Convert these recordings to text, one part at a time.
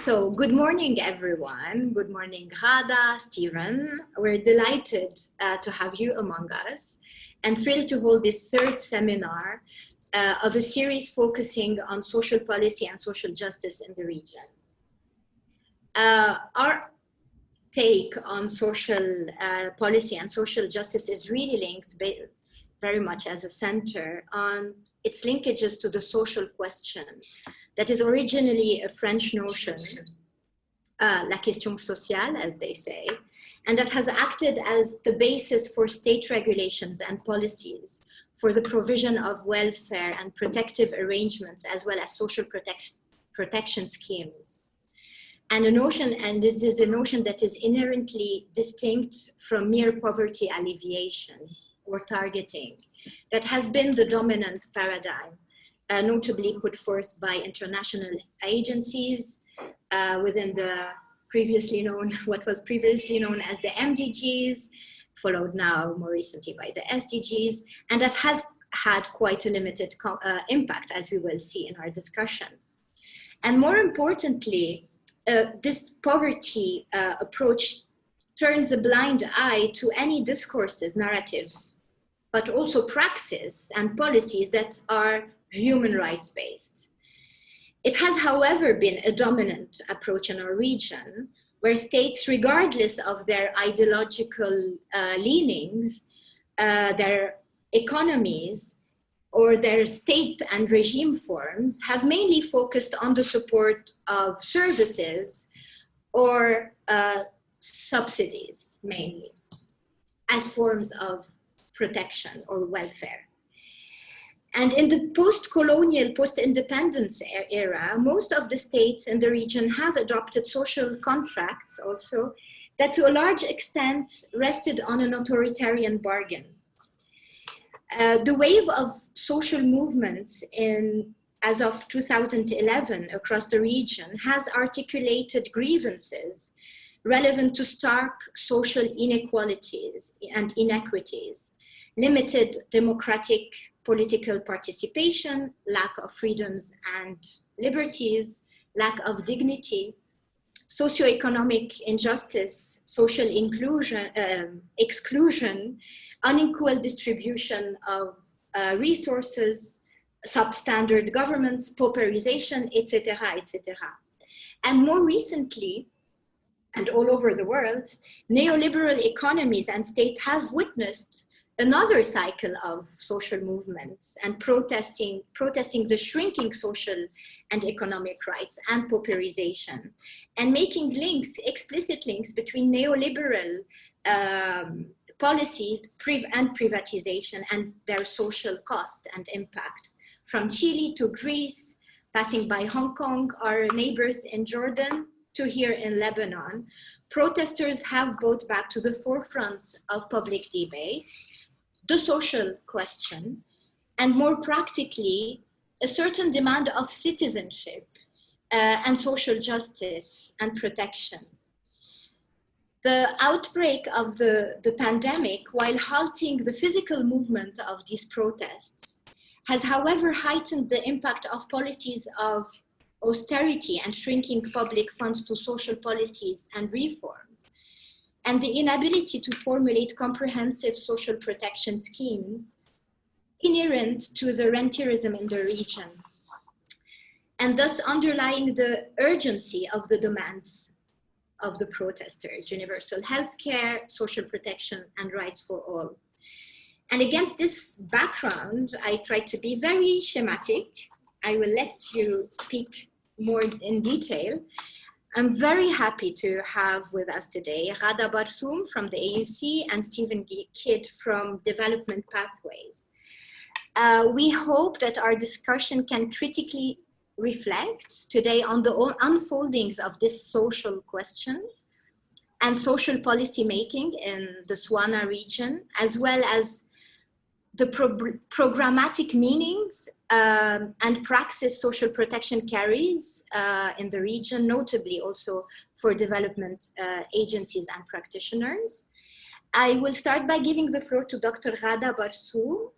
So good morning, everyone. Good morning, Ghada, Stephen. We're delighted to have you among us and thrilled to hold this third seminar of a series focusing on social policy and social justice in the region. Our take on social policy and social justice is really linked very much as a center on its linkages to the social question that is originally a French notion, la question sociale, as they say, and that has acted as the basis for state regulations and policies for the provision of welfare and protective arrangements, as well as social protection schemes. And this is a notion that is inherently distinct from mere poverty alleviation or targeting, that has been the dominant paradigm, notably put forth by international agencies within the what was previously known as the MDGs, followed now more recently by the SDGs, and that has had quite a limited impact, as we will see in our discussion. And more importantly, this poverty approach turns a blind eye to any discourses, narratives, but also praxis and policies that are human rights based. It has, however, been a dominant approach in our region, where states, regardless of their ideological leanings, their economies, or their state and regime forms, have mainly focused on the support of services or subsidies, mainly, as forms of protection or welfare. And in the post-colonial, post-independence era, most of the states in the region have adopted social contracts also that to a large extent rested on an authoritarian bargain. The wave of social movements as of 2011 across the region has articulated grievances relevant to stark social inequalities and inequities, limited democratic political participation, lack of freedoms and liberties, lack of dignity, socioeconomic injustice, social exclusion, unequal distribution of resources, substandard governments, pauperization, etc., etc. And more recently, and all over the world, neoliberal economies and states have witnessed another cycle of social movements and protesting the shrinking social and economic rights and pauperization, and making explicit links between neoliberal policies and privatization and their social cost and impact. From Chile to Greece, passing by Hong Kong, our neighbors in Jordan, to here in Lebanon, protesters have brought back to the forefront of public debates the social question, and more practically, a certain demand of citizenship and social justice and protection. The outbreak of the pandemic, while halting the physical movement of these protests, has, however, heightened the impact of policies of austerity and shrinking public funds to social policies and reforms, and the inability to formulate comprehensive social protection schemes inherent to the rentierism in the region, and thus underlying the urgency of the demands of the protesters: universal healthcare, social protection, and rights for all. And against this background, I tried to be very schematic. I will let you speak more in detail. I'm very happy to have with us today Radha Barsu from the AUC and Stephen Kidd from Development Pathways. We hope that our discussion can critically reflect today on the unfoldings of this social question and social policy making in the SWANA region, as well as the programmatic meanings and praxis social protection carries in the region, notably also for development agencies and practitioners. I will start by giving the floor to Dr. Radha Barsu.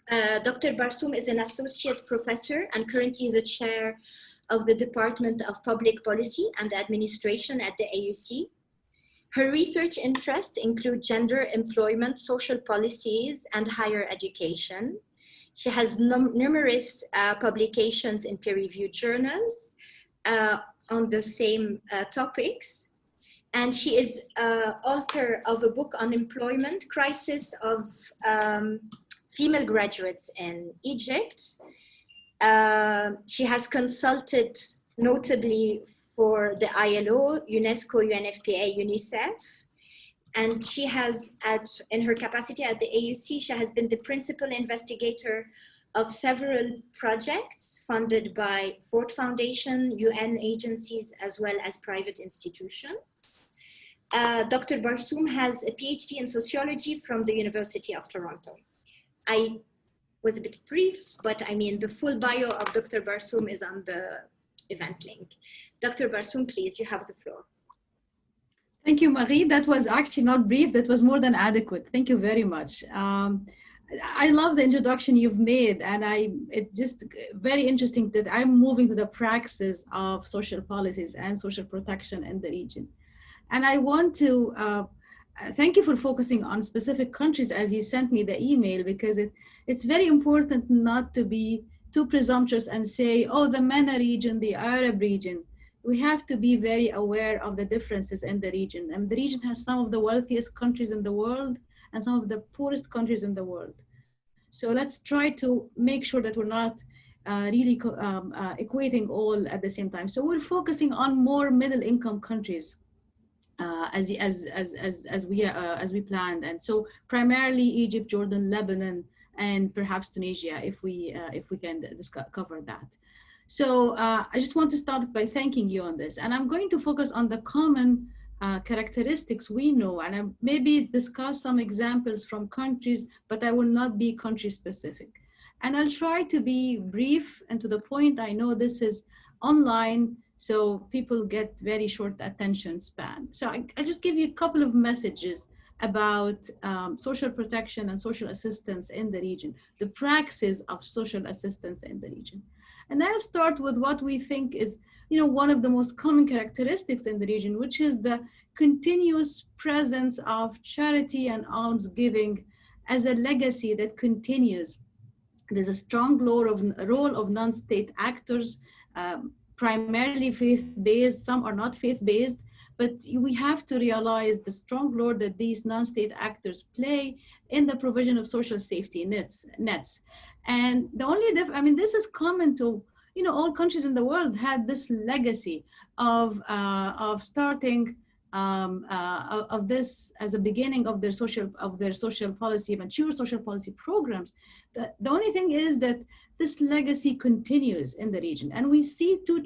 Dr. Barsoum is an associate professor and currently the chair of the Department of Public Policy and Administration at the AUC. Her research interests include gender, employment, social policies, and higher education. She has numerous publications in peer-reviewed journals on the same topics. And she is author of a book on employment, crisis of female graduates in Egypt. She has consulted notably for the ILO, UNESCO, UNFPA, UNICEF. And she has, in her capacity at the AUC, she has been the principal investigator of several projects funded by Ford Foundation, UN agencies, as well as private institutions. Dr. Barsoum has a PhD in sociology from the University of Toronto. I was a bit brief, but I mean, the full bio of Dr. Barsoum is on the event link. Dr. Barsoum, please, you have the floor. Thank you, Marie. That was actually not brief, that was more than adequate. Thank you very much. I love the introduction you've made, and it's just very interesting that I'm moving to the praxis of social policies and social protection in the region. And I want to thank you for focusing on specific countries as you sent me the email, because it's very important not to be too presumptuous and say, oh, the MENA region, the Arab region. We have to be very aware of the differences in the region. And the region has some of the wealthiest countries in the world and some of the poorest countries in the world. So let's try to make sure that we're not really equating all at the same time. So we're focusing on more middle income countries as we planned. And so primarily Egypt, Jordan, Lebanon, and perhaps Tunisia, if we can cover that. So I just want to start by thanking you on this. And I'm going to focus on the common characteristics we know, and I maybe discuss some examples from countries, but I will not be country specific. And I'll try to be brief and to the point. I know this is online, so people get very short attention span. So I'll just give you a couple of messages about social protection and social assistance in the region, the praxis of social assistance in the region. And I'll start with what we think is, one of the most common characteristics in the region, which is the continuous presence of charity and almsgiving as a legacy that continues. There's a strong role of non-state actors, primarily faith-based. Some are not faith-based, but we have to realize the strong role that these non-state actors play in the provision of social safety nets. And the only this is common to, all countries in the world had this legacy of starting of this as a beginning of their social policy, mature social policy programs. The only thing is that this legacy continues in the region, and we see two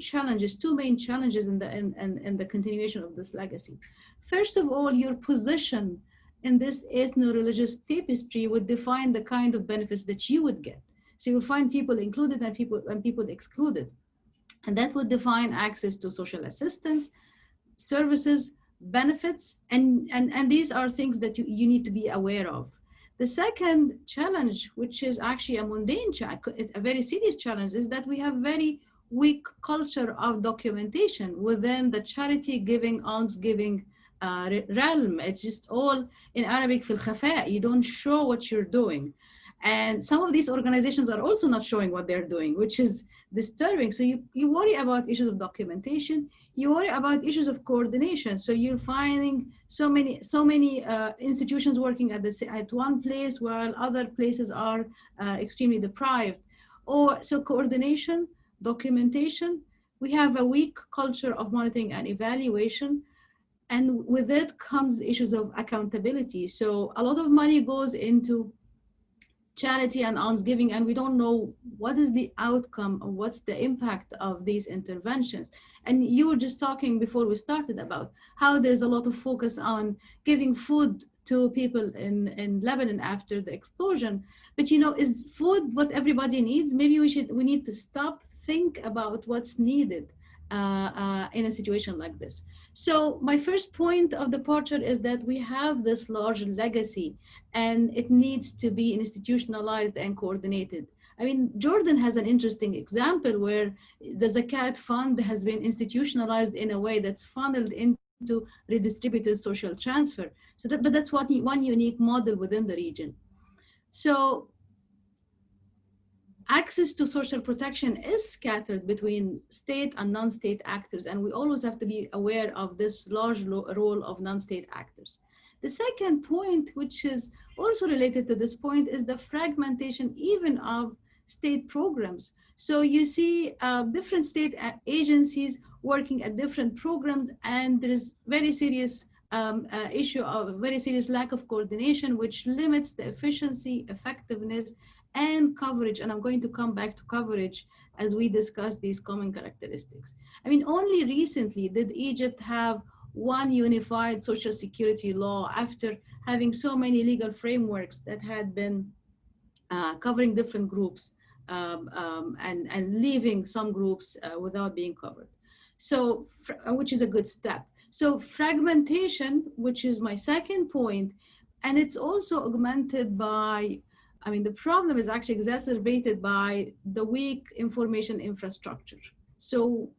main challenges in the continuation of this legacy. First of all, your position in this ethno-religious tapestry would define the kind of benefits that you would get. So you'll find people included and people excluded, and that would define access to social assistance, services, benefits, and these are things that you need to be aware of. The second challenge, which is actually a mundane challenge, a very serious challenge, is that we have very weak culture of documentation within the charity giving, almsgiving realm. It's just all in Arabic fil khafa. You don't show what you're doing. And some of these organizations are also not showing what they're doing, which is disturbing. So you worry about issues of documentation, you worry about issues of coordination. So you're finding so many institutions working at one place while other places are extremely deprived. So coordination, documentation, we have a weak culture of monitoring and evaluation. And with it comes issues of accountability. So a lot of money goes into charity and almsgiving, and we don't know what is the outcome or what's the impact of these interventions. And you were just talking before we started about how there's a lot of focus on giving food to people in Lebanon after the explosion. But is food what everybody needs? Maybe we need to stop, think about what's needed in a situation like this. So my first point of departure is that we have this large legacy and it needs to be institutionalized and coordinated. I mean, Jordan has an interesting example where the Zakat fund has been institutionalized in a way that's funneled into redistributed social transfer. So but that's one unique model within the region. So access to social protection is scattered between state and non-state actors, and we always have to be aware of this large role of non-state actors. The second point, which is also related to this point, is the fragmentation even of state programs. So you see different state agencies working at different programs, and there is very serious issue of very serious lack of coordination, which limits the efficiency, effectiveness, and coverage. And I'm going to come back to coverage as we discuss these common characteristics. I mean, only recently did Egypt have one unified social security law after having so many legal frameworks that had been covering different groups and leaving some groups without being covered. So, which is a good step. So fragmentation, which is my second point, and it's also augmented by, I mean, the problem is actually exacerbated by the weak information infrastructure. So,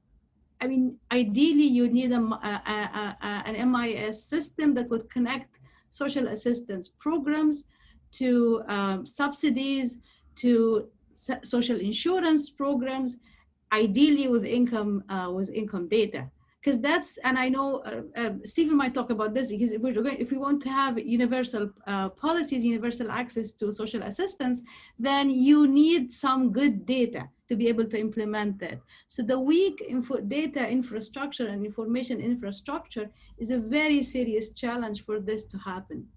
I mean, ideally you need an MIS system that would connect social assistance programs to subsidies, to social insurance programs, ideally with income data. Because that's, and I know Stephen might talk about this, because if we want to have universal policies, universal access to social assistance, then you need some good data to be able to implement that. So the weak data infrastructure and information infrastructure is a very serious challenge for this to happen.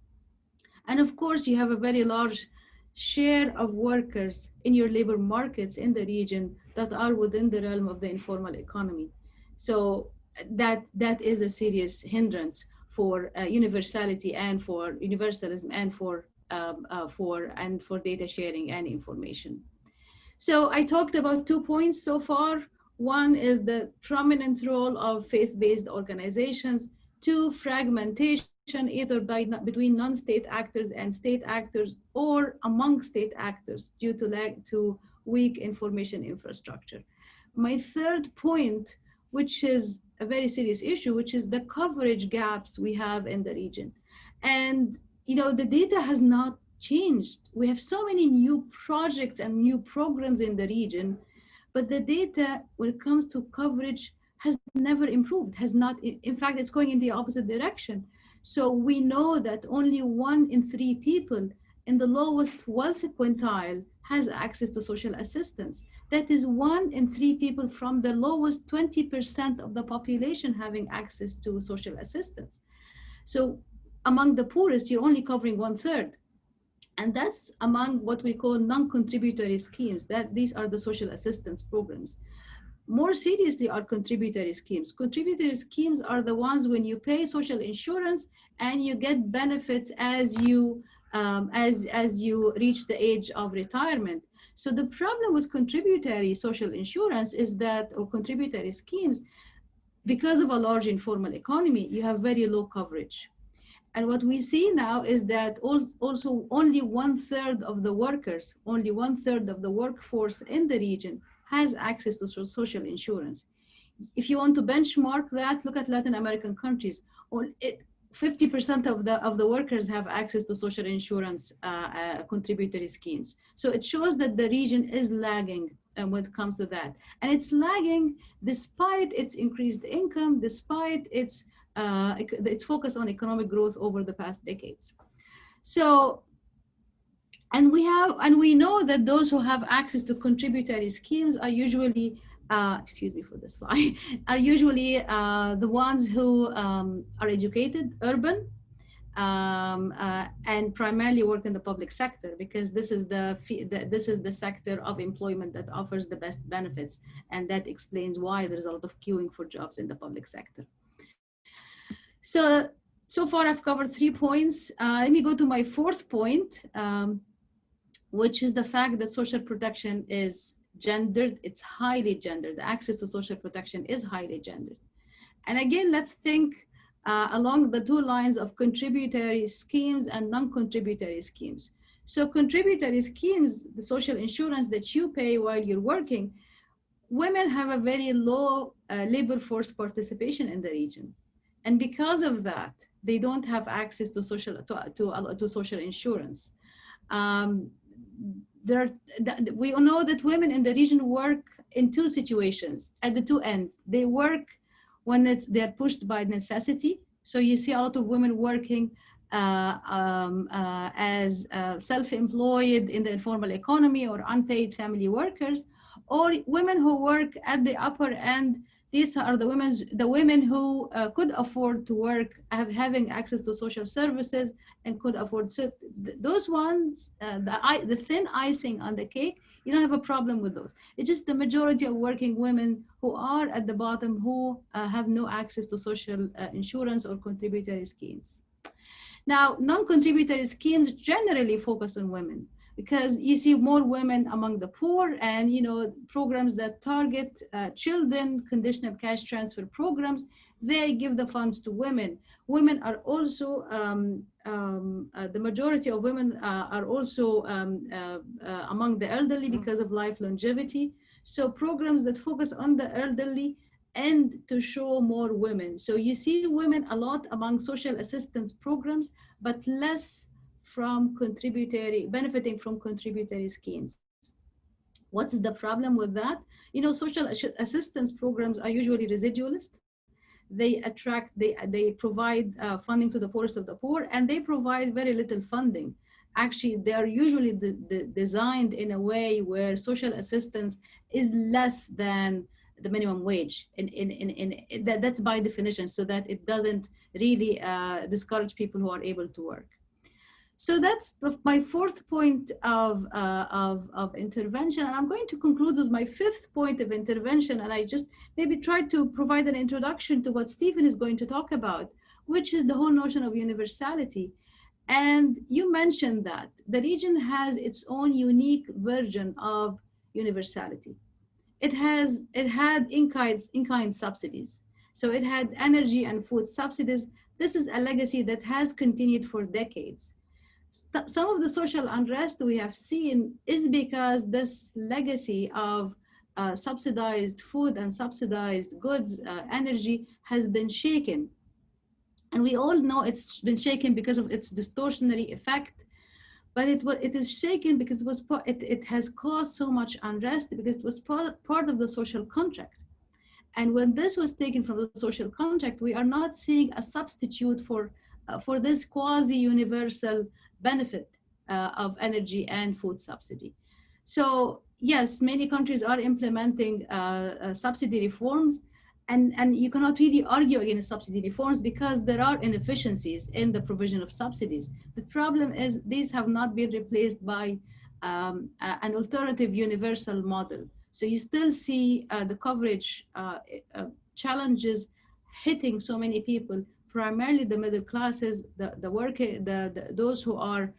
And of course, you have a very large share of workers in your labor markets in the region that are within the realm of the informal economy. So that is a serious hindrance for universality and for universalism and for data sharing and information. So I talked about 2 points so far. One is the prominent role of faith-based organizations. 2, fragmentation, either between non-state actors and state actors, or among state actors due to weak information infrastructure. My third point, which is a very serious issue, which is the coverage gaps we have in the region. And the data has not changed. We have so many new projects and new programs in the region, but the data when it comes to coverage has never improved, has not, in fact, it's going in the opposite direction. So we know that only 1 in 3 people in the lowest wealth quintile has access to social assistance. That is 1 in 3 people from the lowest 20% of the population having access to social assistance. So among the poorest, you're only covering 1/3. And that's among what we call non-contributory schemes, that these are the social assistance programs. More seriously are contributory schemes. Contributory schemes are the ones when you pay social insurance and you get benefits as you reach the age of retirement. So the problem with contributory social insurance is that, or contributory schemes, because of a large informal economy, you have very low coverage. And what we see now is that also only 1/3 of the workers, only 1/3 of the workforce in the region has access to social insurance. If you want to benchmark that, look at Latin American countries. 50% of the workers have access to social insurance contributory schemes. So it shows that the region is lagging when it comes to that. And it's lagging despite its increased income, despite its focus on economic growth over the past decades. So, and we know that those who have access to contributory schemes are usually, excuse me for this slide, are usually the ones who are educated, urban, and primarily work in the public sector, because this is the sector of employment that offers the best benefits, and that explains why there's a lot of queuing for jobs in the public sector. So far I've covered 3 points. Let me go to my 4th point, which is the fact that social protection is gendered. It's highly gendered. The access to social protection is highly gendered. And again, let's think along the 2 lines of contributory schemes and non-contributory schemes. So contributory schemes, the social insurance that you pay while you're working, women have a very low labor force participation in the region. And because of that, they don't have access to social insurance. We know that women in the region work in two situations at the two ends. They work when they're pushed by necessity. So you see a lot of women working as self-employed in the informal economy or unpaid family workers, or women who work at the upper end. These are the women who could afford to work, having access to social services and could afford. So those ones, the thin icing on the cake, you don't have a problem with those. It's just the majority of working women who are at the bottom who have no access to social insurance or contributory schemes. Now, non-contributory schemes generally focus on women, because you see more women among the poor, and programs that target children, conditional cash transfer programs, they give the funds to women. Women are also, the majority of women are also among the elderly because of life longevity. So programs that focus on the elderly and to show more women. So you see women a lot among social assistance programs, but less from benefiting from contributory schemes. What's the problem with that? Social assistance programs are usually residualist. They provide funding to the poorest of the poor, and they provide very little funding. Actually, they are usually designed in a way where social assistance is less than the minimum wage. That's by definition, so that it doesn't really discourage people who are able to work. So that's my fourth point of intervention. And I'm going to conclude with my fifth point of intervention. And I just maybe try to provide an introduction to what Stephen is going to talk about, which is the whole notion of universality. And you mentioned that the region has its own unique version of universality. It had in-kind subsidies. So it had energy and food subsidies. This is a legacy that has continued for decades. Some of the social unrest we have seen is because this legacy of subsidized food and subsidized goods, energy, has been shaken. And we all know it's been shaken because of its distortionary effect. But it is shaken because it has caused so much unrest because it was part of the social contract. And when this was taken from the social contract, we are not seeing a substitute for this quasi-universal benefit of energy and food subsidy. So yes, many countries are implementing subsidy reforms, and you cannot really argue against subsidy reforms because there are inefficiencies in the provision of subsidies. The problem is these have not been replaced by an alternative universal model. So you still see the coverage challenges hitting so many people, primarily the middle classes, those who are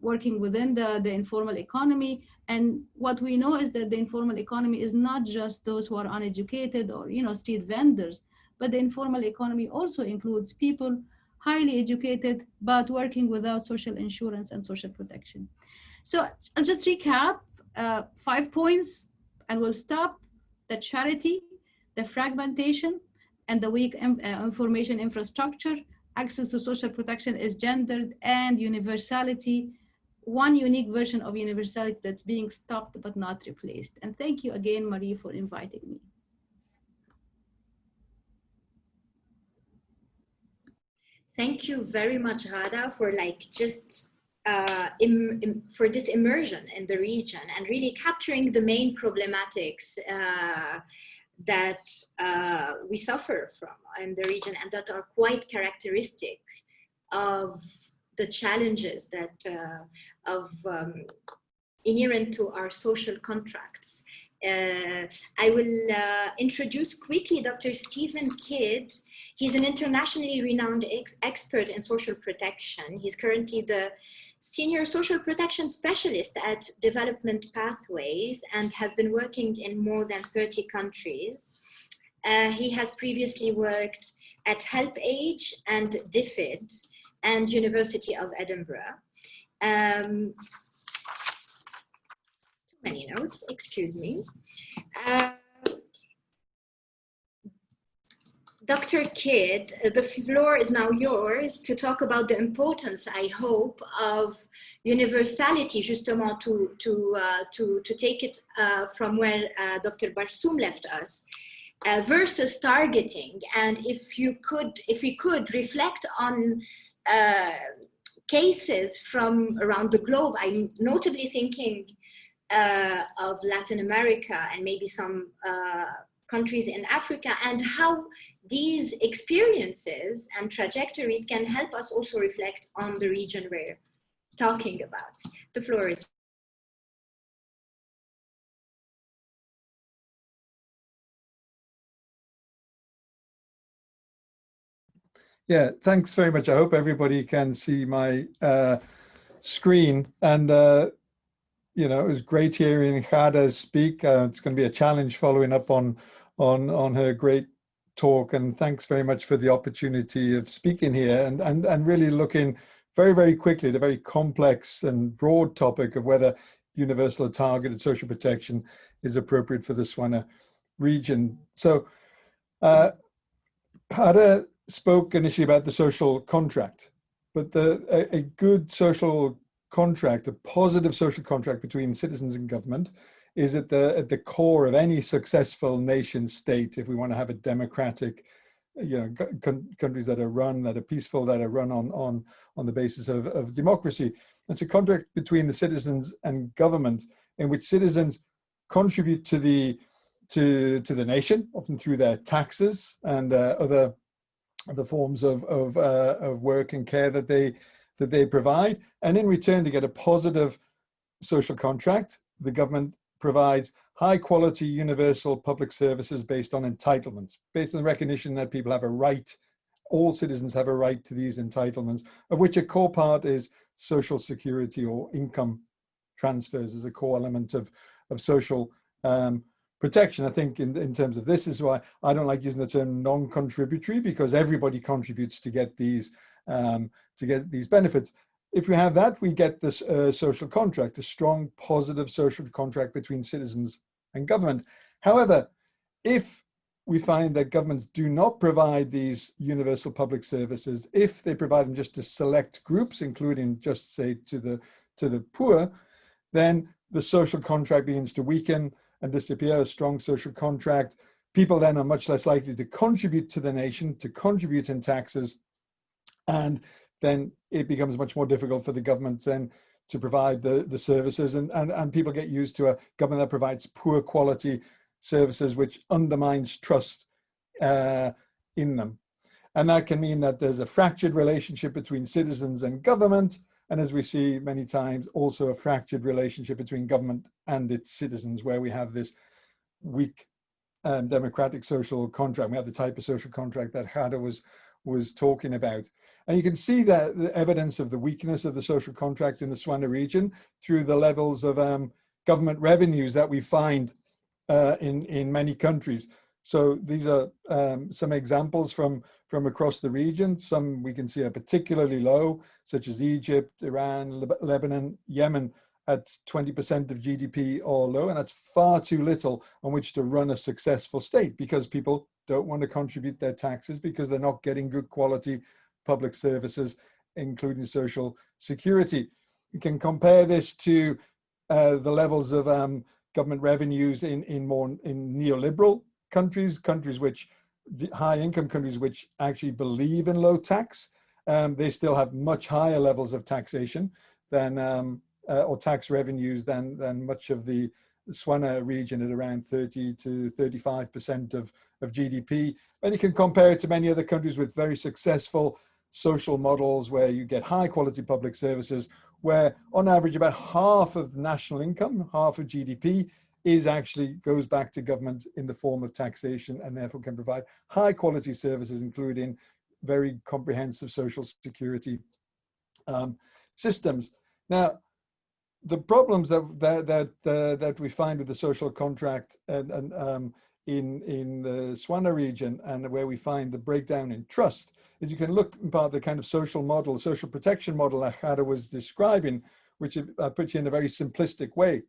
working within the informal economy. And what we know is that the informal economy is not just those who are uneducated or street vendors, but the informal economy also includes people highly educated but working without social insurance and social protection. So I'll just recap 5 points and we'll stop: the charity, the fragmentation, and the weak information infrastructure. Access to social protection is gendered, and universality, one unique version of universality that's being stopped but not replaced. And thank you again, Marie, for inviting me. Thank you very much, Ghada, for for this immersion in the region and really capturing the main problematics that we suffer from in the region and that are quite characteristic of the challenges that inherent to our social contracts. I will introduce quickly Dr. Stephen Kidd. He's an internationally renowned expert in social protection. He's currently the Senior Social Protection Specialist at Development Pathways and has been working in more than 30 countries. He has previously worked at HelpAge and DFID and University of Edinburgh. Too many notes, excuse me. Dr. Kidd, the floor is now yours to talk about the importance, I hope, of universality, justement, to take it from where Dr. Barsoum left us, versus targeting. And if we could reflect on cases from around the globe, I'm notably thinking of Latin America and maybe some countries in Africa, and how these experiences and trajectories can help us also reflect on the region we're talking about. The floor is. Yeah, thanks very much. I hope everybody can see my screen. And, you know, it was great hearing Ghada speak. It's going to be a challenge following up on her great talk. And thanks very much for the opportunity of speaking here and really looking very, very quickly at a very complex and broad topic of whether universal or targeted social protection is appropriate for the SWANA region. So Ghada spoke initially about the social contract, but a good social contract, a positive social contract between citizens and government, is at the core of any successful nation state. If we want to have a democratic, you know, countries that are peaceful, that are run on the basis of democracy, it's a contract between the citizens and government, in which citizens contribute to the nation, often through their taxes and other forms of work and care that they provide, and in return to get a positive social contract, the government provides high quality universal public services based on entitlements, based on the recognition that people have a right, all citizens have a right to these entitlements, of which a core part is social security or income transfers as a core element of social protection. I think in terms of this is why I don't like using the term non-contributory, because everybody contributes to get these benefits. If we have that, we get this social contract, a strong, positive social contract between citizens and government. However, if we find that governments do not provide these universal public services, if they provide them just to select groups, including just say to the poor, then the social contract begins to weaken and disappear. A strong social contract, people then are much less likely to contribute to the nation, to contribute in taxes, and then it becomes much more difficult for the government then to provide the services, and people get used to a government that provides poor quality services, which undermines trust in them. And that can mean that there's a fractured relationship between citizens and government, and as we see many times, also a fractured relationship between government and its citizens, where we have this weak democratic social contract. We have the type of social contract that Ghada was talking about. And you can see that the evidence of the weakness of the social contract in the SWANA region through the levels of government revenues that we find in many countries. So these are some examples from across the region. Some we can see are particularly low, such as Egypt, Iran, Lebanon, Yemen, at 20% of GDP or low, and that's far too little on which to run a successful state, because people don't want to contribute their taxes because they're not getting good quality public services, including social security. You can compare this to the levels of government revenues in neoliberal countries which, high income countries which actually believe in low tax. They still have much higher levels of taxation than or tax revenues than much of the SWANA region, at around 30 to 35% of GDP. And you can compare it to many other countries with very successful social models where you get high quality public services, where on average about half of national income, half of GDP, goes back to government in the form of taxation, and therefore can provide high quality services, including very comprehensive social security systems. Now, the problems that we find with the social contract in the SWANA region, and where we find the breakdown in trust, is you can look about the kind of social model, social protection model that Ghada was describing, which I put you in a very simplistic way.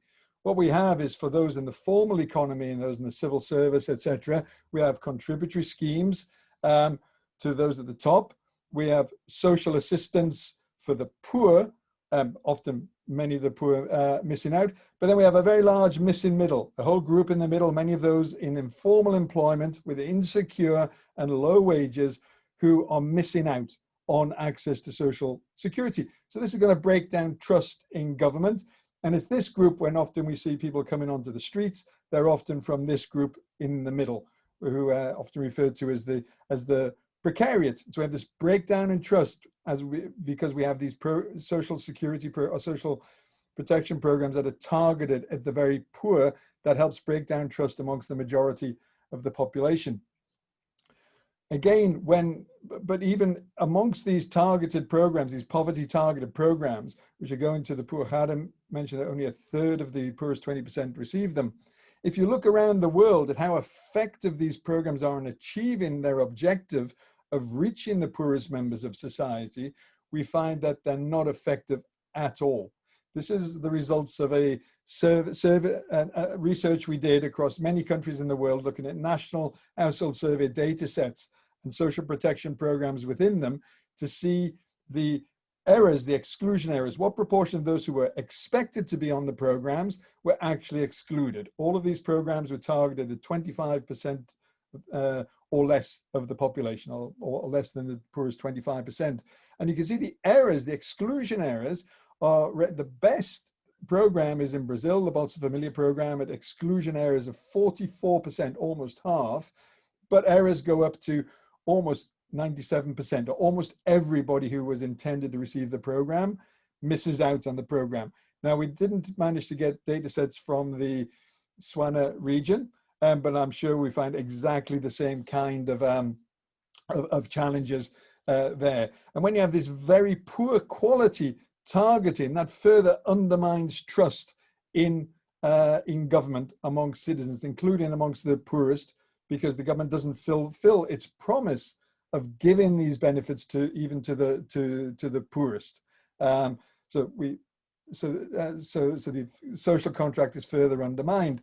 What we have is, for those in the formal economy and those in the civil service, etc., we have contributory schemes to those at the top. We have social assistance for the poor, often many of the poor missing out. But then we have a very large missing middle, a whole group in the middle, many of those in informal employment with insecure and low wages, who are missing out on access to social security. So this is going to break down trust in government. And it's this group, when often we see people coming onto the streets, they're often from this group in the middle, who are often referred to as the precariat. So we have this breakdown in trust because we have these social security or social protection programs that are targeted at the very poor, that helps break down trust amongst the majority of the population. Again, but even amongst these targeted programs, these poverty targeted programs, which are going to the poor, Ghada mentioned that only a third of the poorest 20% receive them. If you look around the world at how effective these programs are in achieving their objective of reaching the poorest members of society, we find that they're not effective at all. This is the results of a research we did across many countries in the world, looking at national household survey data sets and social protection programs within them, to see the errors, the exclusion errors. What proportion of those who were expected to be on the programs were actually excluded? All of these programs were targeted at 25% or less of the population, or less than the poorest 25%. And you can see the errors, the exclusion errors, are the best program is in Brazil, the Bolsa Familia program, at exclusion errors of 44%, almost half, but errors go up to almost 97%, or almost everybody who was intended to receive the program misses out on the program. Now, we didn't manage to get data sets from the SWANA region, but I'm sure we find exactly the same kind of challenges there. And when you have this very poor quality targeting, that further undermines trust in government amongst citizens, including amongst the poorest, because the government doesn't fulfill its promise of giving these benefits to the poorest. So the social contract is further undermined.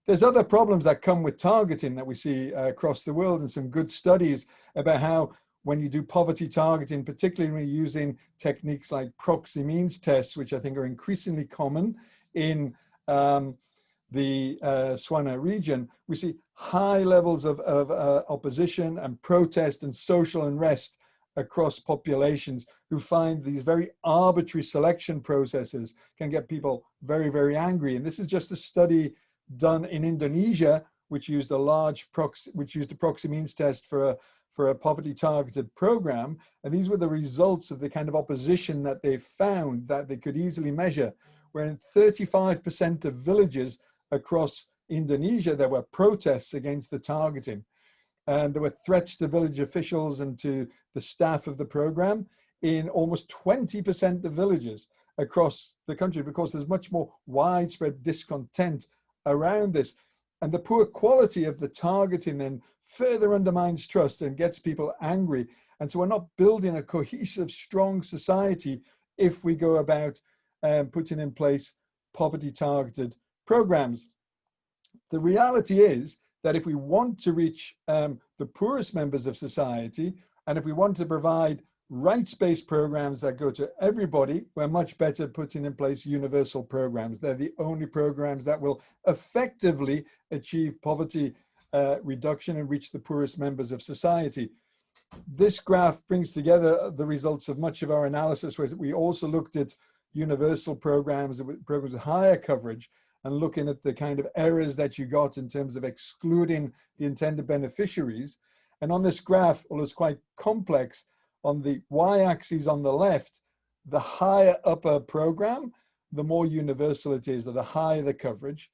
There's other problems that come with targeting that we see across the world, and some good studies about how, when you do poverty targeting, particularly when you're using techniques like proxy means tests, which I think are increasingly common in the SWANA region, we see high levels of opposition and protest and social unrest across populations, who find these very arbitrary selection processes can get people very, very angry. And this is just a study done in Indonesia, which used a proxy means test for a poverty targeted program. And these were the results of the kind of opposition that they found that they could easily measure, where in 35% of villages across Indonesia, there were protests against the targeting. And there were threats to village officials and to the staff of the program in almost 20% of villages across the country, because there's much more widespread discontent around this. And the poor quality of the targeting then further undermines trust and gets people angry. And so we're not building a cohesive, strong society if we go about putting in place poverty targeted programs. The reality is that if we want to reach the poorest members of society, and if we want to provide rights-based programs that go to everybody, we're much better putting in place universal programs. They're the only programs that will effectively achieve poverty reduction and reach the poorest members of society. This graph brings together the results of much of our analysis, where we also looked at universal programs with higher coverage, and looking at the kind of errors that you got in terms of excluding the intended beneficiaries. And on this graph, well, it's quite complex. On the y-axis on the left, the higher up a program, the more universal it is, or the higher the coverage.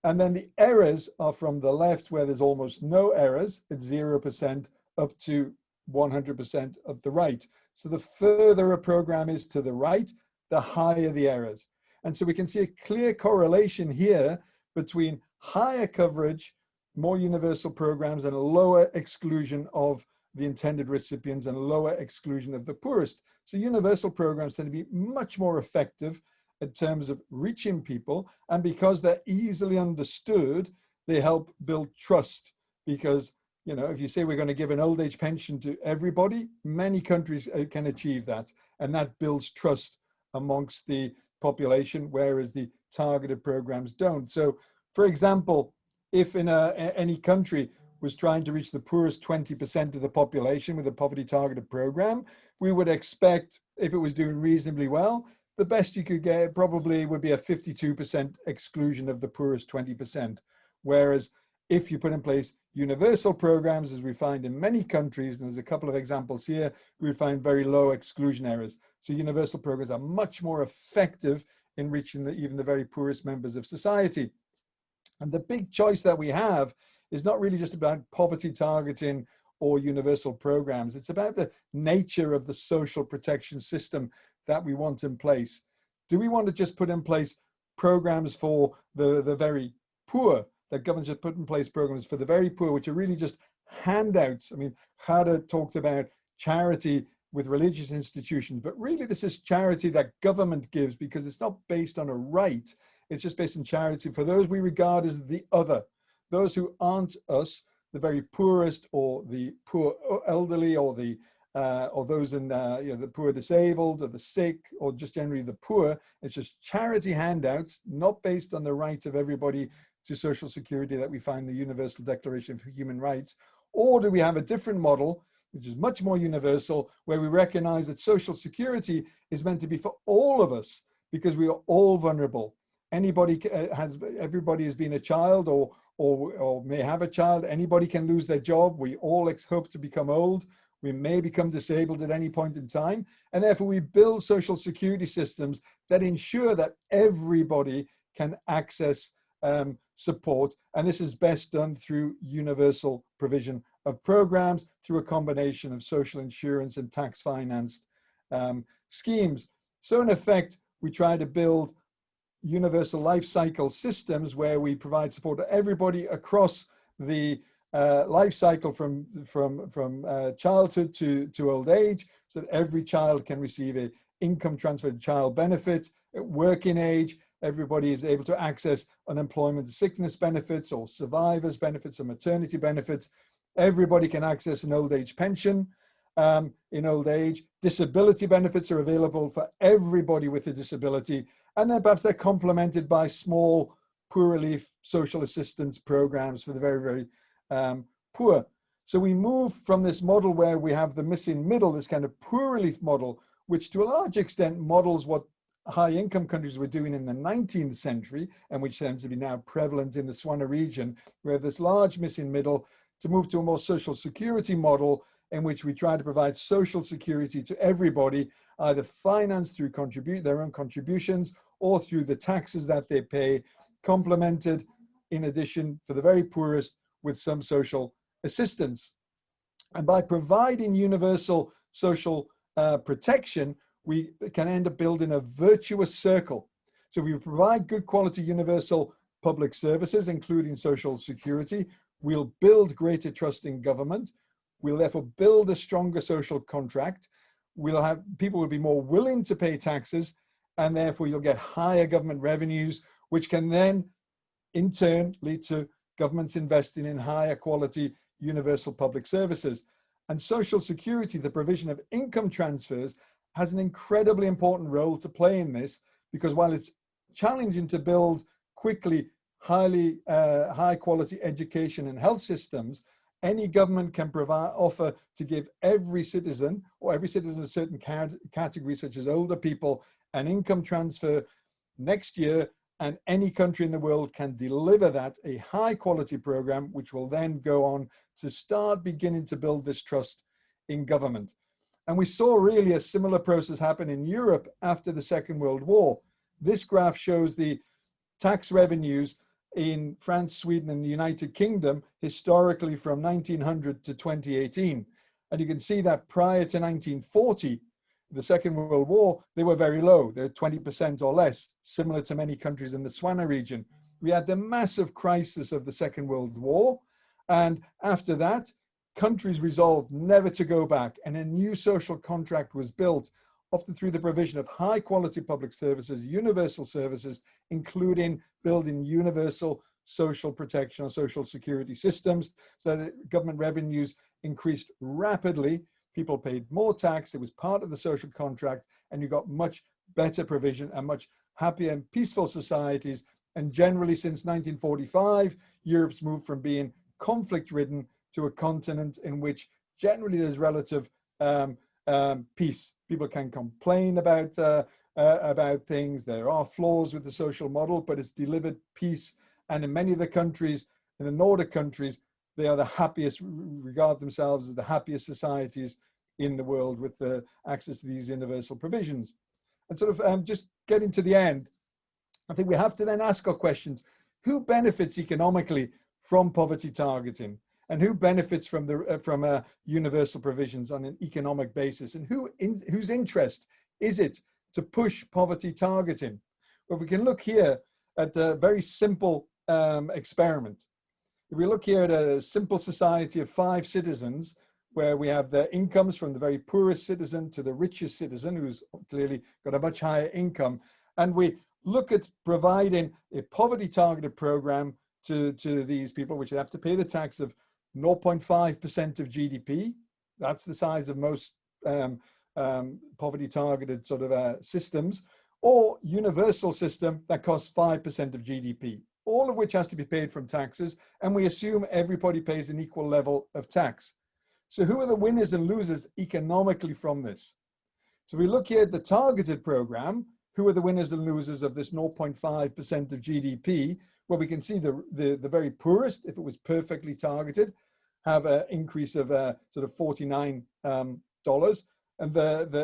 And then the errors are from the left, where there's almost no errors, it's 0%, up to 100% at the right. So the further a program is to the right, the higher the errors. And so we can see a clear correlation here between higher coverage more universal programs and a lower exclusion of the intended recipients and lower exclusion of the poorest. So universal programs tend to be much more effective in terms of reaching people, and because they're easily understood, they help build trust. Because, you know, if you say we're going to give an old age pension to everybody, many countries can achieve that, and that builds trust amongst the population, whereas the targeted programs don't. So, for example, if in any country was trying to reach the poorest 20% of the population with a poverty targeted program, we would expect, if it was doing reasonably well, the best you could get probably would be a 52% exclusion of the poorest 20%. Whereas if you put in place universal programs, as we find in many countries, and there's a couple of examples here, we find very low exclusion errors. So universal programs are much more effective in reaching even the very poorest members of society. And the big choice that we have is not really just about poverty targeting or universal programs. It's about the nature of the social protection system that we want in place. Do we want to just put in place programs for the very poor, that governments should put in place programs for the very poor, which are really just handouts? I mean, Ghada talked about charity with religious institutions, but really this is charity that government gives because it's not based on a right. It's just based on charity for those we regard as the other, those who aren't us, the very poorest, or the poor elderly, or the or those in you know, the poor disabled, or the sick, or just generally the poor. It's just charity handouts, not based on the right of everybody to social security that we find in the Universal Declaration for Human Rights. Or do we have a different model, which is much more universal, where we recognize that social security is meant to be for all of us, because we are all vulnerable. Everybody has been a child or may have a child. Anybody can lose their job. We all hope to become old. We may become disabled at any point in time. And therefore we build social security systems that ensure that everybody can access support. And this is best done through universal provision of programs, through a combination of social insurance and tax financed schemes. So in effect, we try to build universal life cycle systems where we provide support to everybody across the life cycle from childhood to old age, so that every child can receive a income transferred child benefit. At working age, everybody is able to access unemployment and sickness benefits, or survivors benefits, or maternity benefits. Everybody can access an old age pension in old age. Disability benefits are available for everybody with a disability. And then perhaps they're complemented by small poor relief social assistance programs for the very, very poor. So we move from this model where we have the missing middle, this kind of poor relief model, which to a large extent models what high income countries were doing in the 19th century, and which tends to be now prevalent in the SWANA region, where this large missing middle, to move to a more social security model in which we try to provide social security to everybody, either financed through their own contributions or through the taxes that they pay, complemented in addition for the very poorest with some social assistance. And by providing universal social protection, we can end up building a virtuous circle. So if we provide good quality universal public services, including social security, we'll build greater trust in government. We'll therefore build a stronger social contract. People will be more willing to pay taxes, and therefore you'll get higher government revenues, which can then in turn lead to governments investing in higher quality universal public services. And social security, the provision of income transfers, has an incredibly important role to play in this, because while it's challenging to build quickly high quality education and health systems, any government can offer to give every citizen, or every citizen of a certain category, such as older people, an income transfer next year, and any country in the world can deliver that, a high quality program, which will then go on to start beginning to build this trust in government. And we saw really a similar process happen in Europe after the Second World War. This graph shows the tax revenues in France, Sweden, and the United Kingdom historically from 1900 to 2018. And you can see that prior to 1940, the Second World War, they were very low. They're 20% or less, similar to many countries in the SWANA region. We had the massive crisis of the Second World War, And after that, countries resolved never to go back, and a new social contract was built, often through the provision of high quality public services, universal services, including building universal social protection or social security systems, so that government revenues increased rapidly. People paid more tax. It was part of the social contract, and you got much better provision and much happier and peaceful societies. And generally, since 1945, Europe's moved from being conflict-ridden to a continent in which generally there's relative peace. People can complain about things. There are flaws with the social model, but it's delivered peace. And in many of the countries, in the Nordic countries, they are the happiest, regard themselves as the happiest societies in the world with the access to these universal provisions. And sort of just getting to the end, I think we have to then ask our questions. Who benefits economically from poverty targeting? And who benefits from universal provisions on an economic basis? And whose interest is it to push poverty targeting? Well, we can look here at the very simple experiment. If we look here at a simple society of 5 citizens, where we have the incomes from the very poorest citizen to the richest citizen, who's clearly got a much higher income, and we look at providing a poverty targeted program to these people, which have to pay the tax of 0.5% of GDP. That's the size of most poverty targeted sort of systems, or universal system that costs 5% of GDP, all of which has to be paid from taxes, and we assume everybody pays an equal level of tax. So who are the winners and losers economically from this? So we look here at the targeted program. Who are the winners and losers of this 0.5% of GDP? Well, we can see the very poorest, if it was perfectly targeted, have an increase of sort of $49, and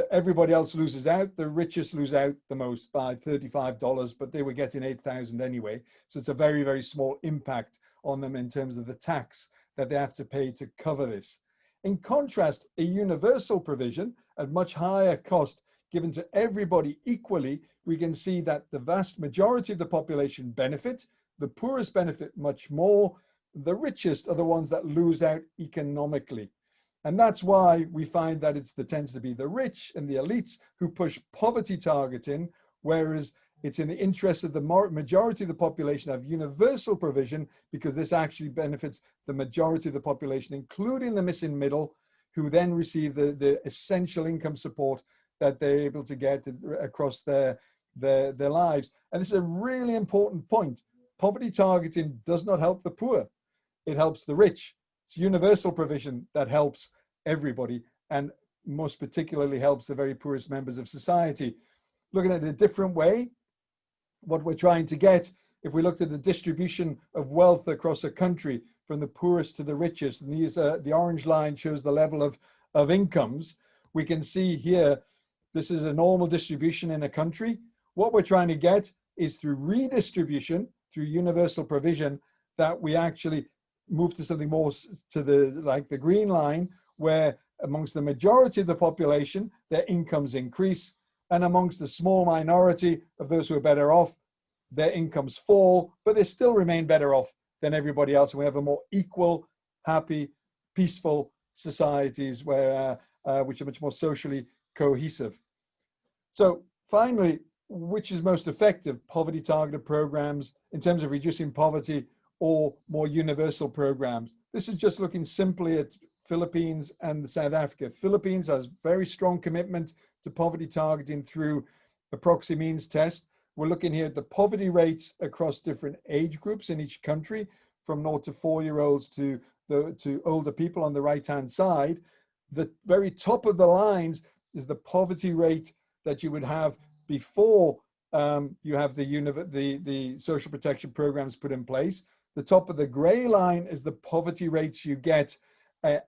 everybody else loses out. The richest lose out the most by $35, but they were getting $8,000 anyway. So it's a very, very small impact on them in terms of the tax that they have to pay to cover this. In contrast, a universal provision at much higher cost given to everybody equally, we can see that the vast majority of the population benefit, the poorest benefit much more, the richest are the ones that lose out economically. And that's why we find that tends to be the rich and the elites who push poverty targeting, whereas it's in the interest of the majority of the population to have universal provision, because this actually benefits the majority of the population, including the missing middle, who then receive the essential income support that they're able to get across their lives. And this is a really important point. Poverty targeting does not help the poor. It helps the rich. It's universal provision that helps everybody, and most particularly helps the very poorest members of society. Looking at it a different way, what we're trying to get, if we looked at the distribution of wealth across a country from the poorest to the richest, and these the orange line shows the level of incomes, we can see here, this is a normal distribution in a country. What we're trying to get is through redistribution, through universal provision, that we actually move to something more to the green line, where amongst the majority of the population, their incomes increase, and amongst the small minority of those who are better off, their incomes fall, but they still remain better off than everybody else. And we have a more equal, happy, peaceful societies where which are much more socially cohesive. So finally, which is most effective, poverty targeted programs in terms of reducing poverty, or more universal programs? This is just looking simply at Philippines and South Africa. Philippines has very strong commitment to poverty targeting through the proxy means test. We're looking here at the poverty rates across different age groups in each country, from 0 to 4-year-olds to older people on the right-hand side. The very top of the lines is the poverty rate that you would have before you have the social protection programs put in place. The top of the gray line is the poverty rates you get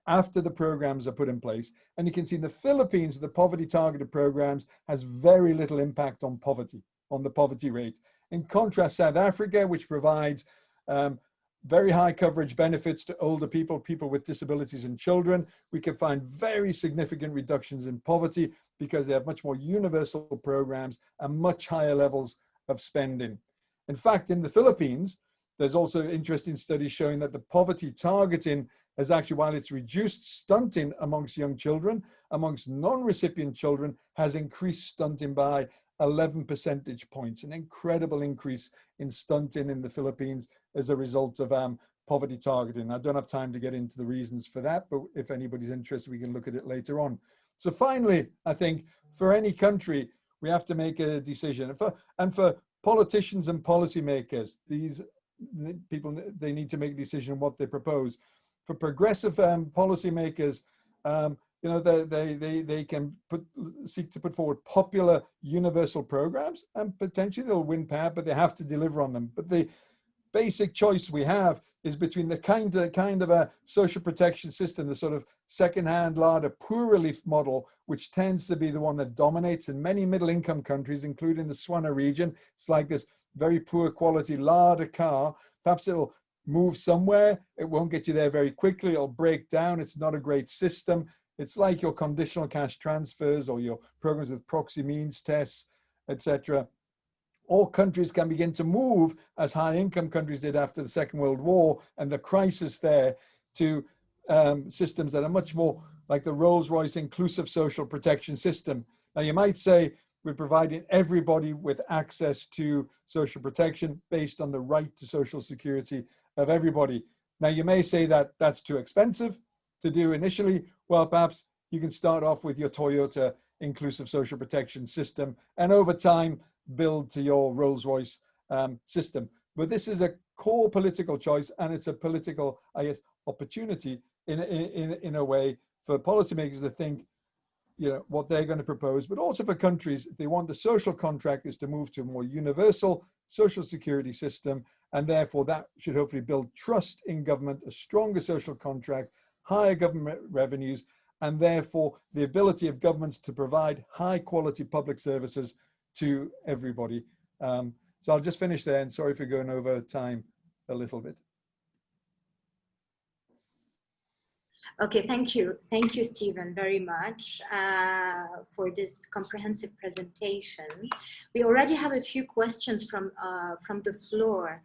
after the programs are put in place. And you can see in the Philippines, the poverty targeted programs has very little impact on poverty, on the poverty rate. In contrast, South Africa, which provides very high coverage benefits to older people, people with disabilities and children, we can find very significant reductions in poverty because they have much more universal programs and much higher levels of spending. In fact, in the Philippines, There's also interesting studies showing that the poverty targeting has actually, while it's reduced stunting amongst young children, amongst non-recipient children has increased stunting by 11 percentage points, an incredible increase in stunting in the Philippines as a result of poverty targeting. I don't have time to get into the reasons for that, but if anybody's interested, we can look at it later on. So finally, I think for any country, we have to make a decision. And for politicians and policymakers, these people, they need to make a decision on what they propose. For progressive policymakers, you know, they can seek to put forward popular universal programs, and potentially they'll win power, but they have to deliver on them. But the basic choice we have is between the kind of a social protection system, the sort of second-hand larder poor relief model, which tends to be the one that dominates in many middle-income countries, including the SWANA region. It's like this very poor quality larder car. Perhaps it'll move somewhere. It won't get you there very quickly. It'll break down. It's not a great system. It's like your conditional cash transfers or your programs with proxy means tests, etc. All countries can begin to move, as high-income countries did after the Second World War and the crisis there, to systems that are much more like the Rolls-Royce inclusive social protection system. Now, you might say we're providing everybody with access to social protection based on the right to social security of everybody. Now, you may say that that's too expensive to do initially. Well, perhaps you can start off with your Toyota inclusive social protection system, and over time, build to your Rolls-Royce system. But this is a core political choice, and it's a political, I guess, opportunity in a way for policymakers to think, you know, what they're going to propose, but also for countries, if they want a social contract, is to move to a more universal social security system, and therefore that should hopefully build trust in government, a stronger social contract, higher government revenues, and therefore the ability of governments to provide high quality public services to everybody. So I'll just finish there, and sorry for going over time a little bit. Okay, thank you. Thank you, Stephen, very much for this comprehensive presentation. We already have a few questions from the floor,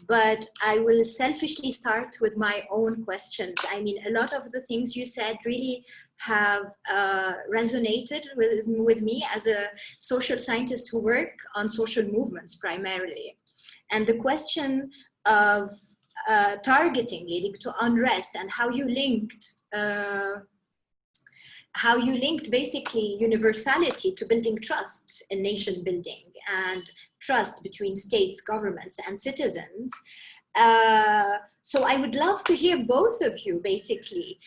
but I will selfishly start with my own questions. I mean, a lot of the things you said really have resonated with me as a social scientist who work on social movements primarily. And the question of targeting leading to unrest, and how you linked basically universality to building trust in nation building and trust between states, governments, and citizens. So I would love to hear both of you basically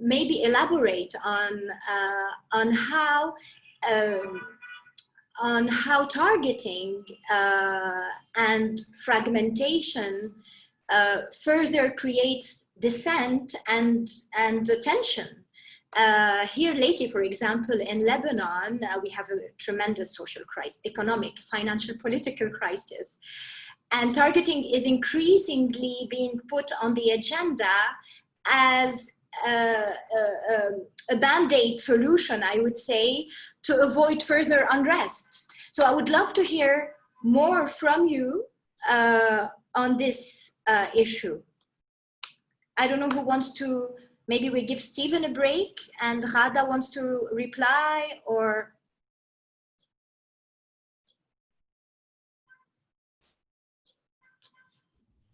maybe elaborate on how targeting and fragmentation further creates dissent and tension. Here lately, for example, in Lebanon, we have a tremendous social crisis, economic, financial, political crisis. And targeting is increasingly being put on the agenda as a band-aid solution, I would say, to avoid further unrest. So I would love to hear more from you on this issue. I don't know who wants to, maybe we give Stephen a break and Ghada wants to reply, or...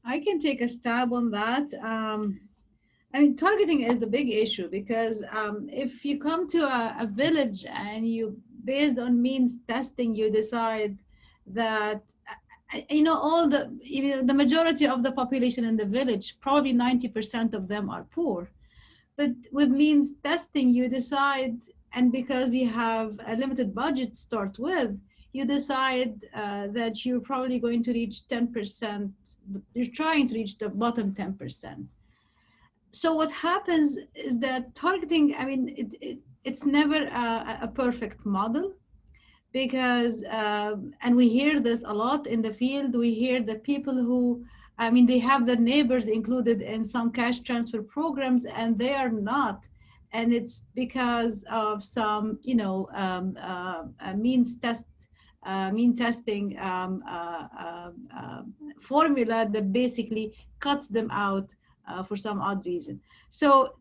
I can take a stab on that. I mean, targeting is the big issue, because if you come to a village and you, based on means testing, you decide that, you know, the majority of the population in the village, probably 90% of them are poor. But with means testing, you decide, and because you have a limited budget to start with, you decide that you're probably going to reach 10%, you're trying to reach the bottom 10%. So what happens is that targeting, I mean, it's never a perfect model, because, and we hear this a lot in the field, we hear that people who, I mean, they have their neighbors included in some cash transfer programs and they are not. And it's because of some, you know, means test mean testing formula that basically cuts them out for some odd reason. So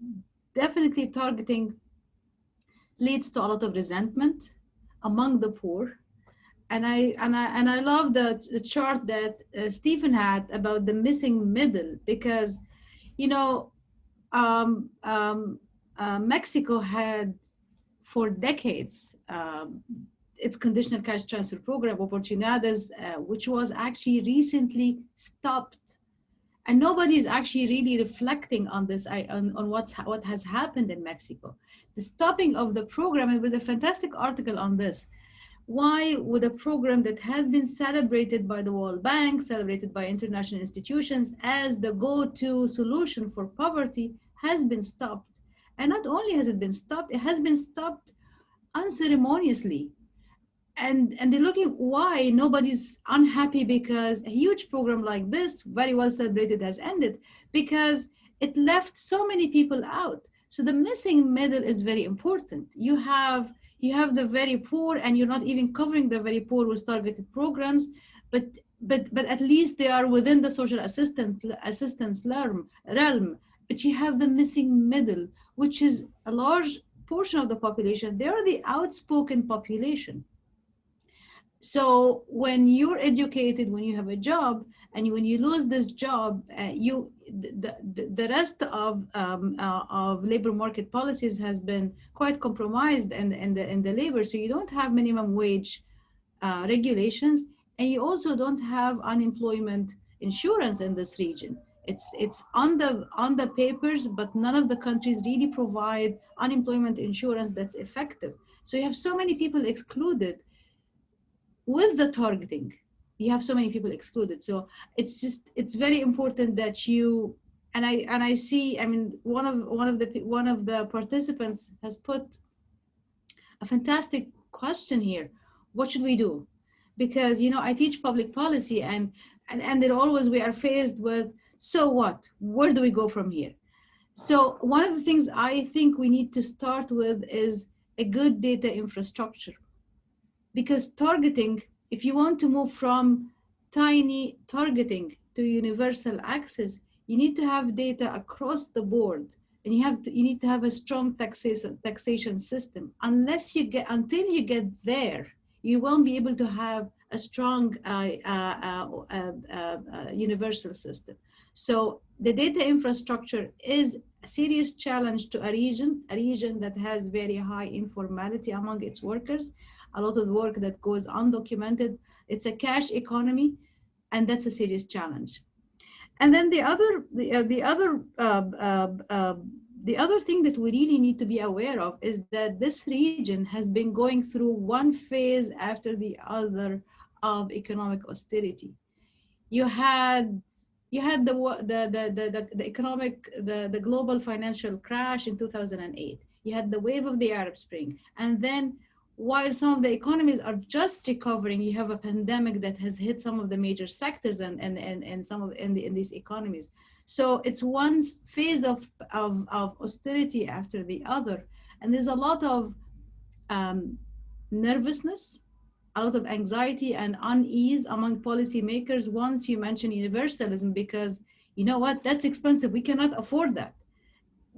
definitely targeting leads to a lot of resentment among the poor. And I love the chart that Stephen had about the missing middle, because, you know, Mexico had for decades its conditional cash transfer program, Oportunidades, which was actually recently stopped. And nobody is actually really reflecting on this, on what has happened in Mexico. The stopping of the program, it was a fantastic article on this. Why would a program that has been celebrated by the World Bank, celebrated by international institutions as the go-to solution for poverty, has been stopped? And not only has it been stopped, it has been stopped unceremoniously. And they're looking why nobody's unhappy because a huge program like this, very well celebrated, has ended, because it left so many people out. So the missing middle is very important. You have the very poor, and you're not even covering the very poor with targeted programs, but at least they are within the social assistance realm. But you have the missing middle, which is a large portion of the population. They are the outspoken population. So when you're educated, when you have a job, and when you lose this job, the rest of labor market policies has been quite compromised in the labor. So you don't have minimum wage regulations, and you also don't have unemployment insurance in this region. It's on the papers, but none of the countries really provide unemployment insurance that's effective. So you have so many people excluded. With the targeting, you have so many people excluded. So it's very important that you, and I see, I mean, one of the participants has put a fantastic question here. What should we do? Because, you know, I teach public policy, and there always we are faced with, so what? Where do we go from here? So one of the things I think we need to start with is a good data infrastructure. Because targeting, if you want to move from tiny targeting to universal access, you need to have data across the board, and you need to have a strong taxation system. Until you get there, you won't be able to have a strong universal system. So the data infrastructure is a serious challenge to a region that has very high informality among its workers. A lot of work that goes undocumented. It's a cash economy, and that's a serious challenge. And then the other thing that we really need to be aware of is that this region has been going through one phase after the other of economic austerity. You had the global financial crash in 2008. You had the wave of the Arab Spring, and then while some of the economies are just recovering, you have a pandemic that has hit some of the major sectors and some of in these economies. So it's one phase of austerity after the other, and there's a lot of nervousness, a lot of anxiety and unease among policymakers once you mention universalism, because you know what, that's expensive. We cannot afford that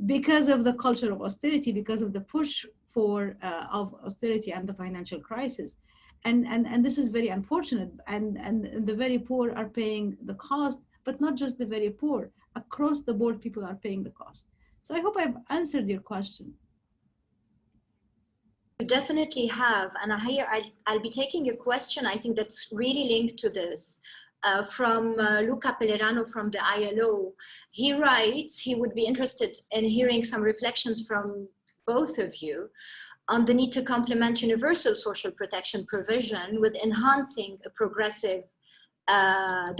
because of the culture of austerity, because of the push of austerity and the financial crisis. And this is very unfortunate, and the very poor are paying the cost, but not just the very poor. Across the board, people are paying the cost. So I hope I've answered your question. You definitely have, and I'll be taking a question, I think that's really linked to this, from Luca Pellerano from the ILO. He writes he would be interested in hearing some reflections from both of you on the need to complement universal social protection provision with enhancing the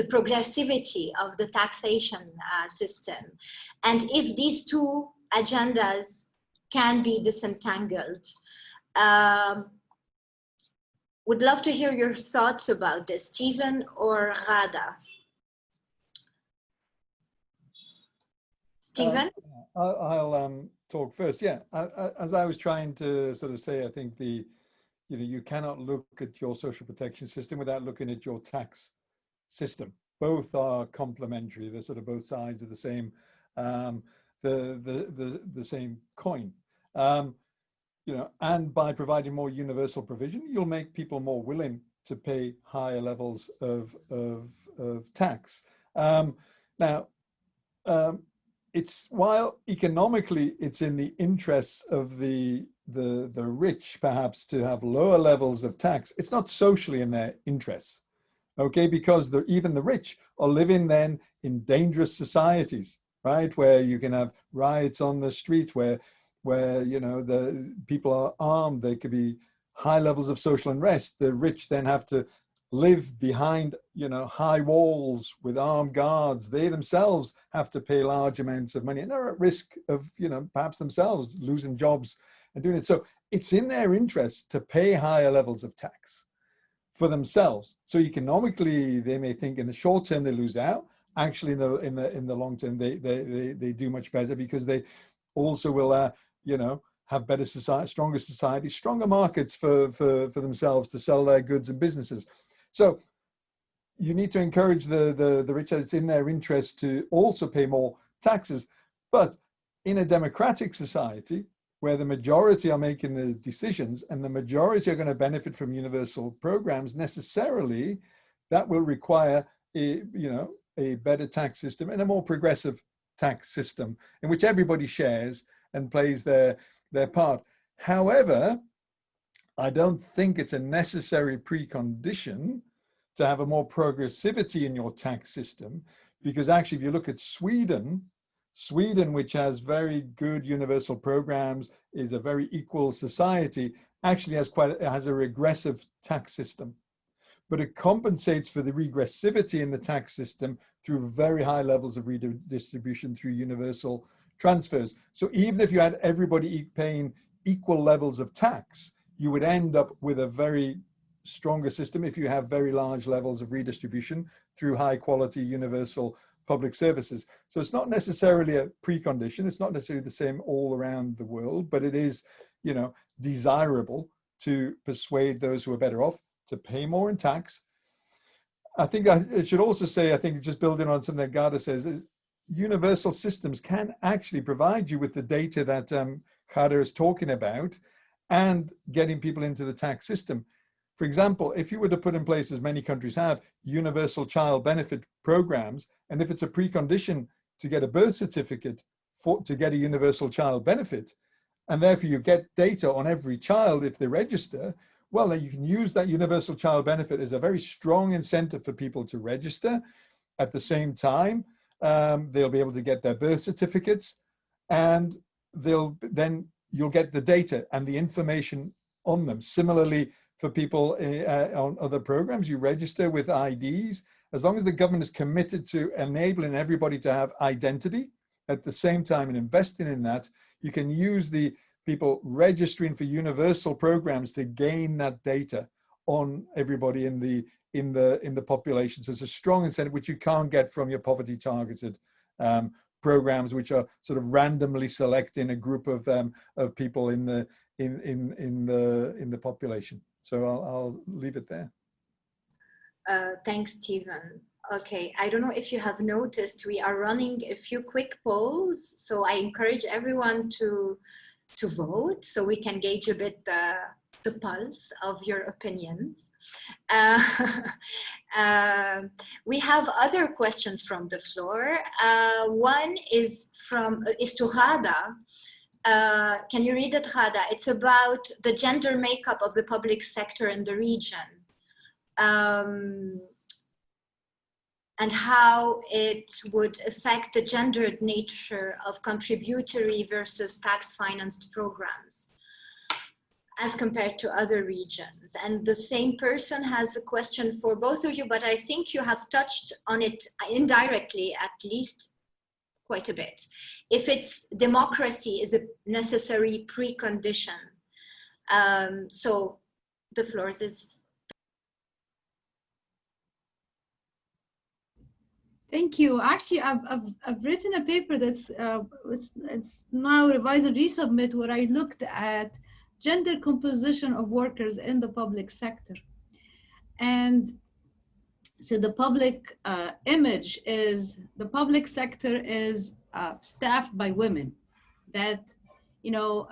progressivity of the taxation system, and if these two agendas can be disentangled. Would love to hear your thoughts about this, Stephen or Ghada. Stephen? I'll talk first. Yeah, as I was trying to sort of say, I think the you know, you cannot look at your social protection system without looking at your tax system. Both are complementary. They're sort of both sides of the same the same coin. You know, and by providing more universal provision, you'll make people more willing to pay higher levels of tax. Now, it's, while economically it's in the interests of the rich perhaps to have lower levels of tax, it's not socially in their interests, okay? Because even the rich are living then in dangerous societies, right? Where you can have riots on the street, where you know, the people are armed, there could be high levels of social unrest. The rich then have to live behind, you know, high walls with armed guards. They themselves have to pay large amounts of money, and they're at risk of, you know, perhaps themselves losing jobs and doing it. So it's in their interest to pay higher levels of tax for themselves. So economically, they may think in the short term they lose out. Actually, in the long term, they do much better, because they also will, you know, have better society, stronger society, stronger markets for themselves to sell their goods and businesses. So you need to encourage the rich, that it's in their interest to also pay more taxes. But in a democratic society where the majority are making the decisions and the majority are going to benefit from universal programs, necessarily that will require a better tax system and a more progressive tax system in which everybody shares and plays their part. However, I don't think it's a necessary precondition to have a more progressivity in your tax system, because actually if you look at Sweden, which has very good universal programs, is a very equal society, actually has a regressive tax system. But it compensates for the regressivity in the tax system through very high levels of redistribution through universal transfers. So even if you had everybody paying equal levels of tax, you would end up with a very stronger system if you have very large levels of redistribution through high quality universal public services. So it's not necessarily a precondition. It's not necessarily the same all around the world, but it is, you know, desirable to persuade those who are better off to pay more in tax. I think I should also say, I think just building on something that Ghada says, is universal systems can actually provide you with the data that Ghada is talking about and getting people into the tax system. For example, if you were to put in place, as many countries have, universal child benefit programs, and if it's a precondition to get a birth certificate to get a universal child benefit, and therefore you get data on every child if they register, well, then you can use that universal child benefit as a very strong incentive for people to register. At the same time, they'll be able to get their birth certificates, and you'll get the data and the information on them. Similarly, for people on other programs, you register with IDs. As long as the government is committed to enabling everybody to have identity at the same time and investing in that, you can use the people registering for universal programs to gain that data on everybody in the population. So it's a strong incentive which you can't get from your poverty targeted programs, which are sort of randomly selecting a group of people in the population. So I'll leave it there. Thanks, Stephen. Okay, I don't know if you have noticed, we are running a few quick polls. So I encourage everyone to vote so we can gauge a bit the pulse of your opinions. We have other questions from the floor. One is to Ghada. Can you read it, Ghada? It's about the gender makeup of the public sector in the region. And how it would affect the gendered nature of contributory versus tax-financed programs as compared to other regions. And the same person has a question for both of you, but I think you have touched on it indirectly, at least quite a bit. If it's democracy is a necessary precondition. So the floor is. Thank you. Actually, I've written a paper that's it's now revised and resubmit, where I looked at gender composition of workers in the public sector. And so the public image is the public sector is staffed by women, that, you know,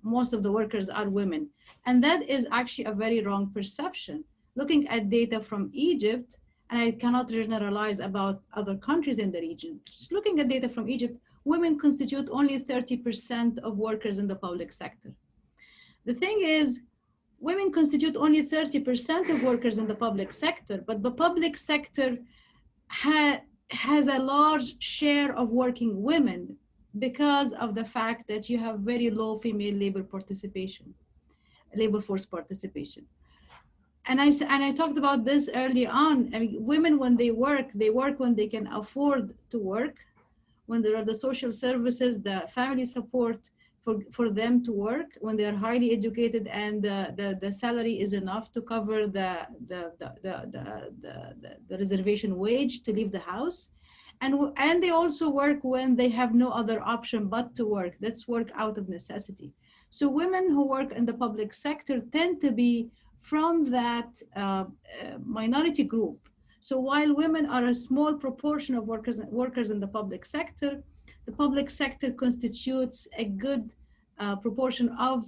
most of the workers are women. And that is actually a very wrong perception. Looking at data from Egypt, and I cannot generalize about other countries in the region, just looking at data from Egypt, women constitute only 30% of workers in the public sector. The thing is, women constitute only 30% of workers in the public sector, but the public sector has a large share of working women because of the fact that you have very low female labor participation, labor force participation. And I talked about this early on. I mean, women, when they work when they can afford to work, when there are the social services, the family support for them to work, when they are highly educated and the salary is enough to cover the reservation wage to leave the house. And they also work when they have no other option but to work. That's work out of necessity. So women who work in the public sector tend to be from that minority group. So while women are a small proportion of workers in the public sector constitutes a good proportion of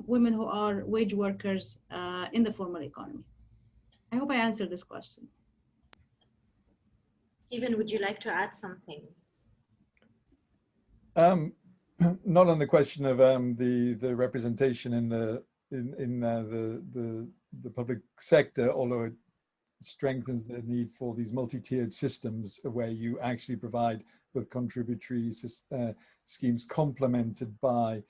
women who are wage workers in the formal economy. I hope I answered this question. Stephen, would you like to add something? Not on the question of the representation in the public sector, although it strengthens the need for these multi-tiered systems where you actually provide with contributory schemes complemented by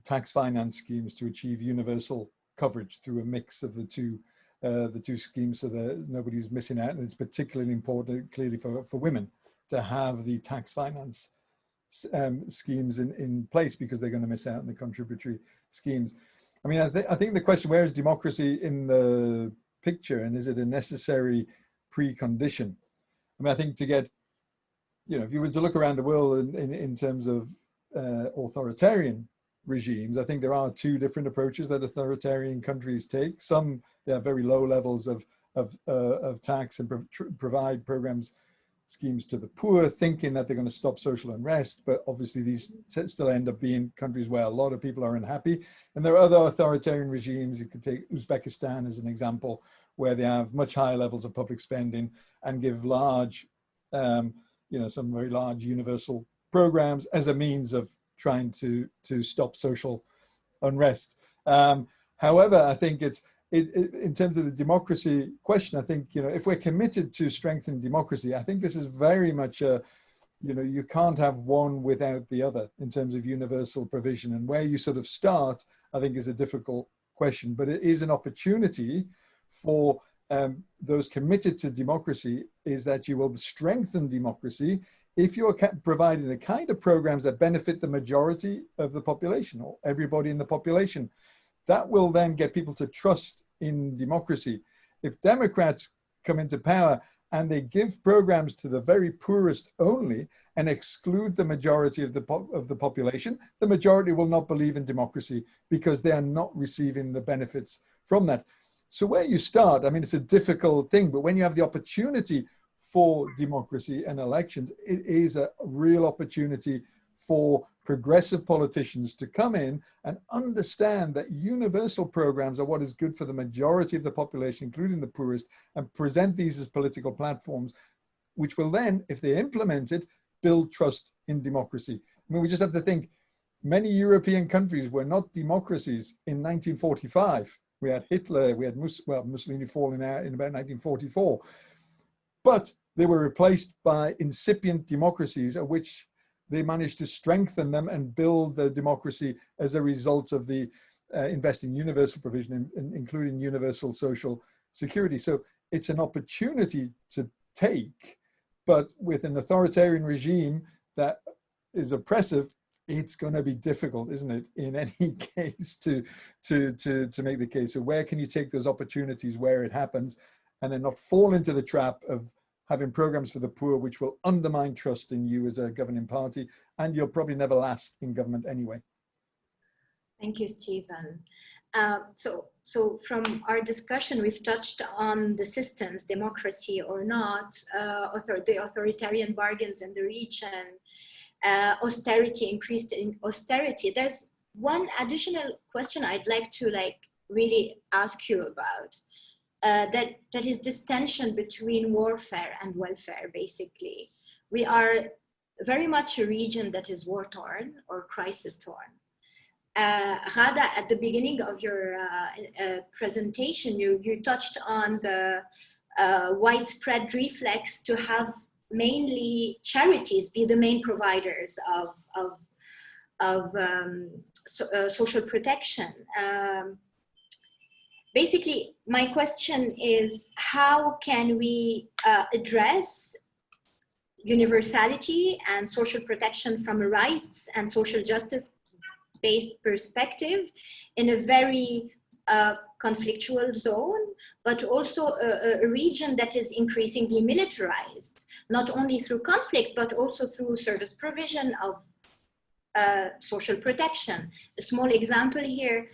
tax finance schemes to achieve universal coverage through a mix of the two schemes, so that nobody's missing out. And it's particularly important, clearly, for women to have the tax finance schemes in place, because they're going to miss out on the contributory schemes. I mean, I think the question, where is democracy in the picture, and is it a necessary precondition? I mean, I think to get, you know, if you were to look around the world in terms of authoritarian regimes, I think there are two different approaches that authoritarian countries take. Some, they have very low levels of tax and provide programs, schemes to the poor, thinking that they're going to stop social unrest, but obviously these still end up being countries where a lot of people are unhappy. And there are other authoritarian regimes. You could take Uzbekistan as an example, where they have much higher levels of public spending and give large, you know, some very large universal programs as a means of trying to stop social unrest. However, I think in terms of the democracy question, I think, you know, if we're committed to strengthening democracy, I think this is very much a, you know, you can't have one without the other in terms of universal provision. And where you sort of start, I think, is a difficult question, but it is an opportunity for those committed to democracy, is that you will strengthen democracy if you're providing the kind of programs that benefit the majority of the population, or everybody in the population. That will then get people to trust in democracy. If Democrats come into power and they give programs to the very poorest only and exclude the majority of the population, the majority will not believe in democracy because they are not receiving the benefits from that. So where you start, I mean, it's a difficult thing, but when you have the opportunity for democracy and elections, it is a real opportunity for progressive politicians to come in and understand that universal programs are what is good for the majority of the population, including the poorest, and present these as political platforms, which will then, if they implement it, build trust in democracy. I mean, we just have to think, many European countries were not democracies in 1945. We had Hitler, we had Mussolini falling out in about 1944. But they were replaced by incipient democracies, of which they managed to strengthen them and build the democracy as a result of the investing in universal provision, including universal social security. So it's an opportunity to take, but with an authoritarian regime that is oppressive, it's going to be difficult, isn't it, in any case to make the case. So where can you take those opportunities where it happens and then not fall into the trap of having programs for the poor, which will undermine trust in you as a governing party, and you'll probably never last in government anyway. Thank you, Stephen. So from our discussion, we've touched on the systems, democracy or not, the authoritarian bargains in the region, austerity, increased in austerity. There's one additional question I'd like to really ask you about. That is this tension between warfare and welfare, basically. We are very much a region that is war-torn or crisis-torn. Ghada, at the beginning of your presentation, you touched on the widespread reflex to have mainly charities be the main providers of social protection. Basically, my question is, how can we address universality and social protection from a rights and social justice-based perspective in a very conflictual zone, but also a region that is increasingly militarized, not only through conflict, but also through service provision of social protection. A small example here,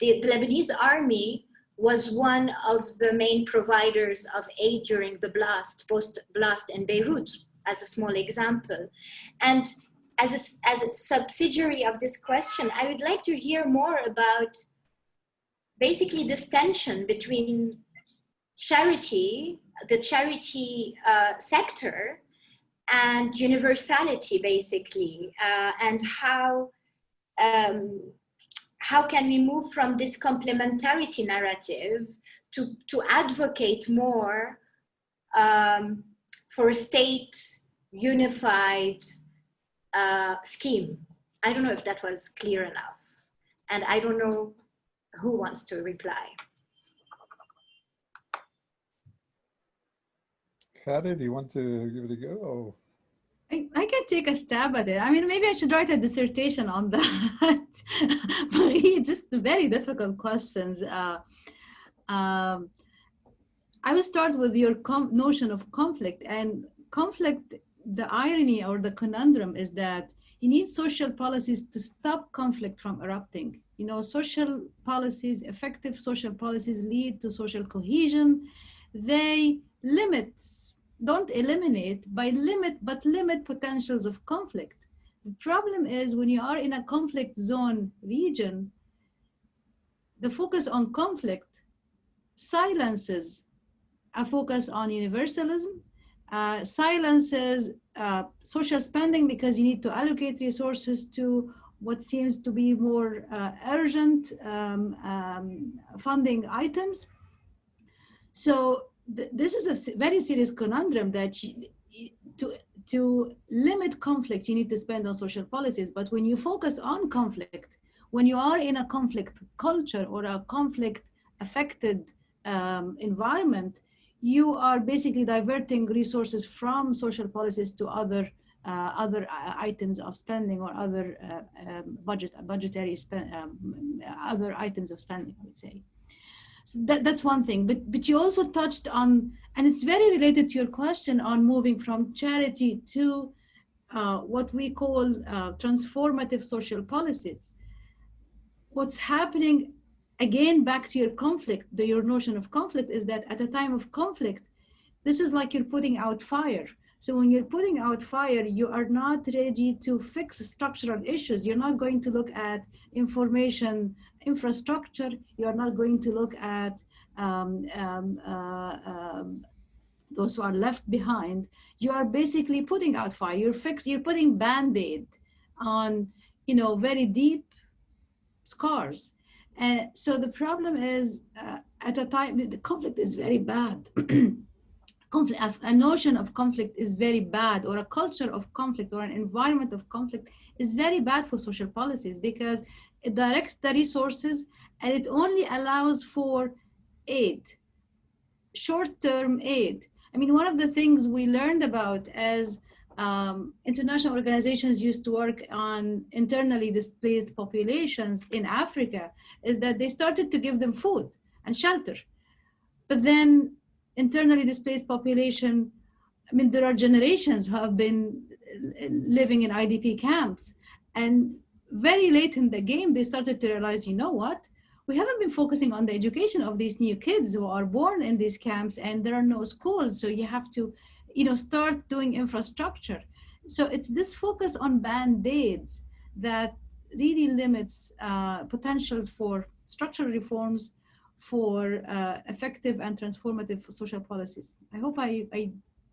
the Lebanese army was one of the main providers of aid during the post-blast in Beirut, as a small example. And as a subsidiary of this question, I would like to hear more about basically this tension between charity, the charity sector, and universality, basically, and how can we move from this complementarity narrative to advocate more for a state unified scheme? I don't know if that was clear enough, and I don't know who wants to reply. Ghada, do you want to give it a go? Or? I can take a stab at it. I mean, maybe I should write a dissertation on that. Marie, just very difficult questions. I will start with your notion of conflict. And conflict, the irony or the conundrum is that you need social policies to stop conflict from erupting. You know, social policies, effective social policies lead to social cohesion. They limit, don't eliminate, but limit potentials of conflict. The problem is when you are in a conflict zone region, the focus on conflict silences a focus on universalism, silences social spending because you need to allocate resources to what seems to be more urgent funding items. So this is a very serious conundrum that to limit conflict, you need to spend on social policies. But when you focus on conflict, when you are in a conflict culture or a conflict affected environment, you are basically diverting resources from social policies to other items of spending or other budgetary other items of spending, I would say. So that's one thing, but you also touched on, and it's very related to your question on moving from charity to what we call transformative social policies. What's happening, again, back to your conflict, your notion of conflict, is that at a time of conflict, this is like you're putting out fire. So when you're putting out fire, you are not ready to fix structural issues. You're not going to look at information infrastructure. You're not going to look at those who are left behind. You are basically putting out fire. You're putting Band-Aid on, very deep scars. And so the problem is, at a time, the conflict is very bad. A notion of conflict is very bad, or a culture of conflict or an environment of conflict is very bad for social policies, because it directs the resources and it only allows for aid, short-term aid. I mean, one of the things we learned about as international organizations used to work on internally displaced populations in Africa is that they started to give them food and shelter. But then internally displaced population, I mean, there are generations who have been living in IDP camps. And very late in the game, they started to realize, you know what? We haven't been focusing on the education of these new kids who are born in these camps, and there are no schools. So you have to, start doing infrastructure. So it's this focus on band-aids that really limits potentials for structural reforms, for effective and transformative social policies. I hope I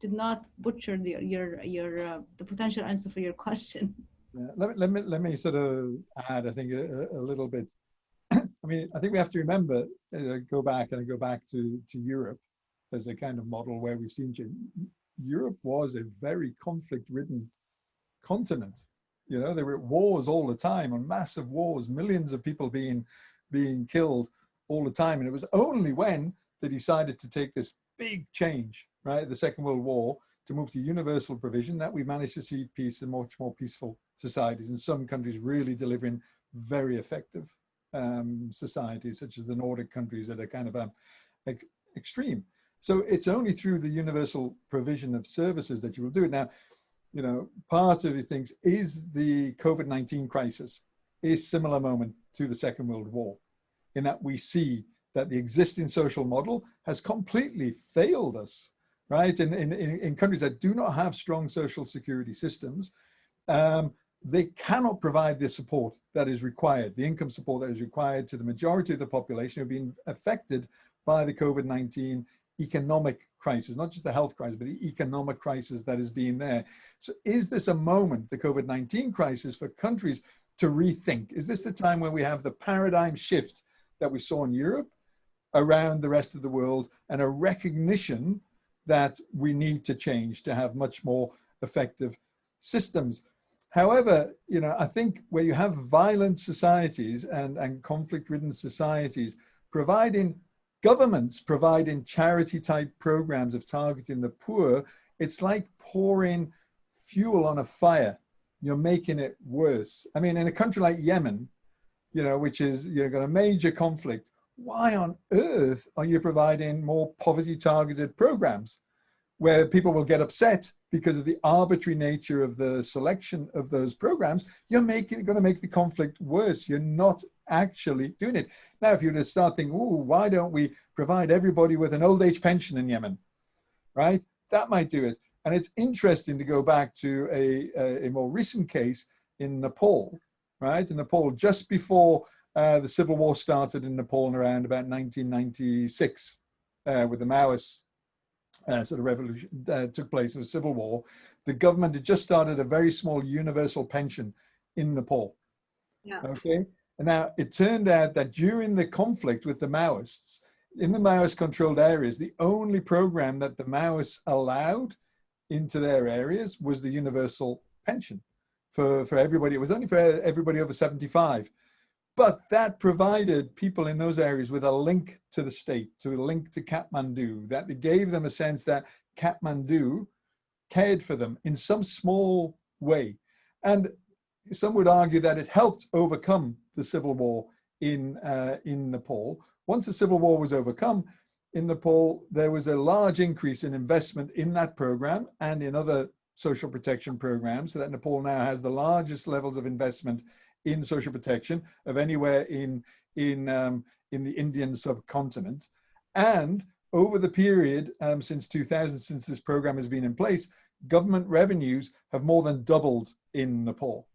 did not butcher the potential answer for your question. Yeah. Let me sort of add, I think, a little bit. I mean, I think we have to remember, go back to Europe as a kind of model where we've seen Europe was a very conflict-ridden continent. There were wars all the time, and massive wars, millions of people being killed all the time. And it was only when they decided to take this big change, right, the Second World War, to move to universal provision, that we managed to see peace and much more peaceful societies. In some countries really delivering very effective societies, such as the Nordic countries that are kind of extreme. So it's only through the universal provision of services that you will do it. Now, part of the things is the COVID-19 crisis is a similar moment to the Second World War, in that we see that the existing social model has completely failed us, right? In countries that do not have strong social security systems, they cannot provide the support that is required, the income support that is required to the majority of the population who have been affected by the COVID-19 economic crisis, not just the health crisis, but the economic crisis that has been there. So is this a moment, the COVID-19 crisis, for countries to rethink? Is this the time when we have the paradigm shift that we saw in Europe around the rest of the world, and a recognition that we need to change to have much more effective systems? However, I think where you have violent societies and conflict-ridden societies, governments providing charity-type programs of targeting the poor, it's like pouring fuel on a fire. You're making it worse. I mean, in a country like Yemen, which is, got a major conflict, why on earth are you providing more poverty-targeted programs where people will get upset because of the arbitrary nature of the selection of those programs? You're going to make the conflict worse. You're not actually doing it. Now, if you were to start thinking, why don't we provide everybody with an old age pension in Yemen, right? That might do it. And it's interesting to go back to a more recent case in Nepal, right? In Nepal, just before the civil war started in Nepal in around about 1996, with the Maoists sort of revolution took place in the civil war, the government had just started a very small universal pension in Nepal. Yeah. Okay. And now it turned out that during the conflict with the Maoists, in the Maoist controlled areas, the only program that the Maoists allowed into their areas was the universal pension for everybody. It was only for everybody over 75. But that provided people in those areas with a link to the state, to a link to Kathmandu, that it gave them a sense that Kathmandu cared for them in some small way. And some would argue that it helped overcome the civil war in Nepal. Once the civil war was overcome in Nepal, there was a large increase in investment in that program and in other social protection programs, so that Nepal now has the largest levels of investment in social protection of anywhere in the Indian subcontinent. And over the period since 2000, since this program has been in place, government revenues have more than doubled in Nepal,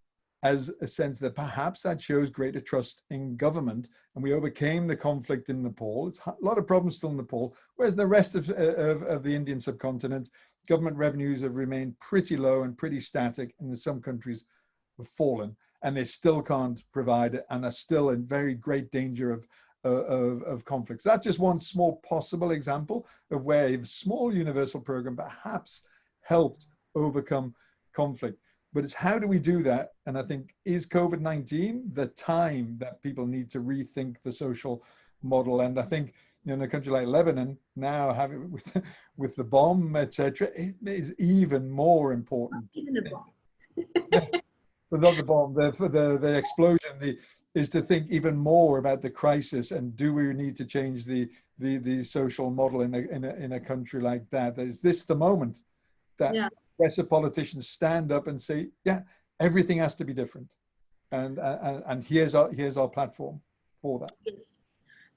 as a sense that perhaps that shows greater trust in government, and we overcame the conflict in Nepal. It's a lot of problems still in Nepal, whereas the rest of the Indian subcontinent, government revenues have remained pretty low and pretty static, and in some countries have fallen, and they still can't provide it and are still in very great danger of conflicts. That's just one small possible example of where a small universal program perhaps helped overcome conflict. But it's how do we do that? And I think, is COVID-19 the time that people need to rethink the social model? And I think, in a country like Lebanon, now having with the bomb, etc., it is even more important. Even the bomb. But not the bomb, the explosion, is to think even more about the crisis and do we need to change the social model in a country like that? Is this the moment that progressive politicians stand up and say, yeah, everything has to be different, and here's our platform for that. Yes.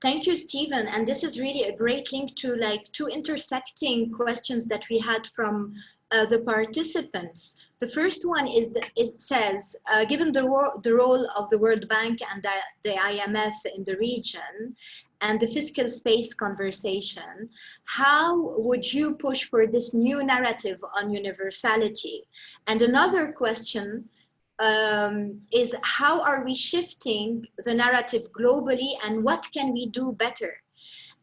Thank you, Stephen. And this is really a great link to like two intersecting questions that we had from the participants. The first one is it says, given the role of the World Bank and the IMF in the region and the fiscal space conversation, how would you push for this new narrative on universality? And another question is how are we shifting the narrative globally and what can we do better?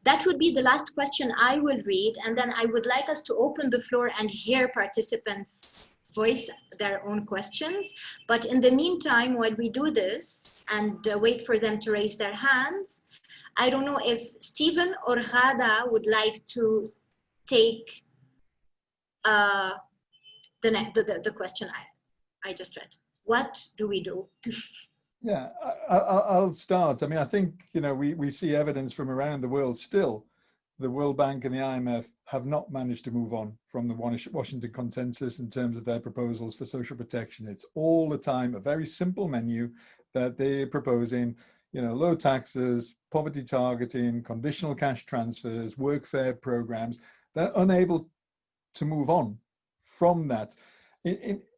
That would be the last question I will read, and then I would like us to open the floor and hear participants voice their own questions. But in the meantime, while we do this and wait for them to raise their hands, I don't know if Stephen or Ghada would like to take the question I just read. What do we do? Yeah, I'll start. I mean, I think, you know, we see evidence from around the world still. The World Bank and the IMF have not managed to move on from the Washington consensus in terms of their proposals for social protection. It's all the time a very simple menu that they're proposing, you know, low taxes, poverty targeting, conditional cash transfers, workfare programs. They're unable to move on from that.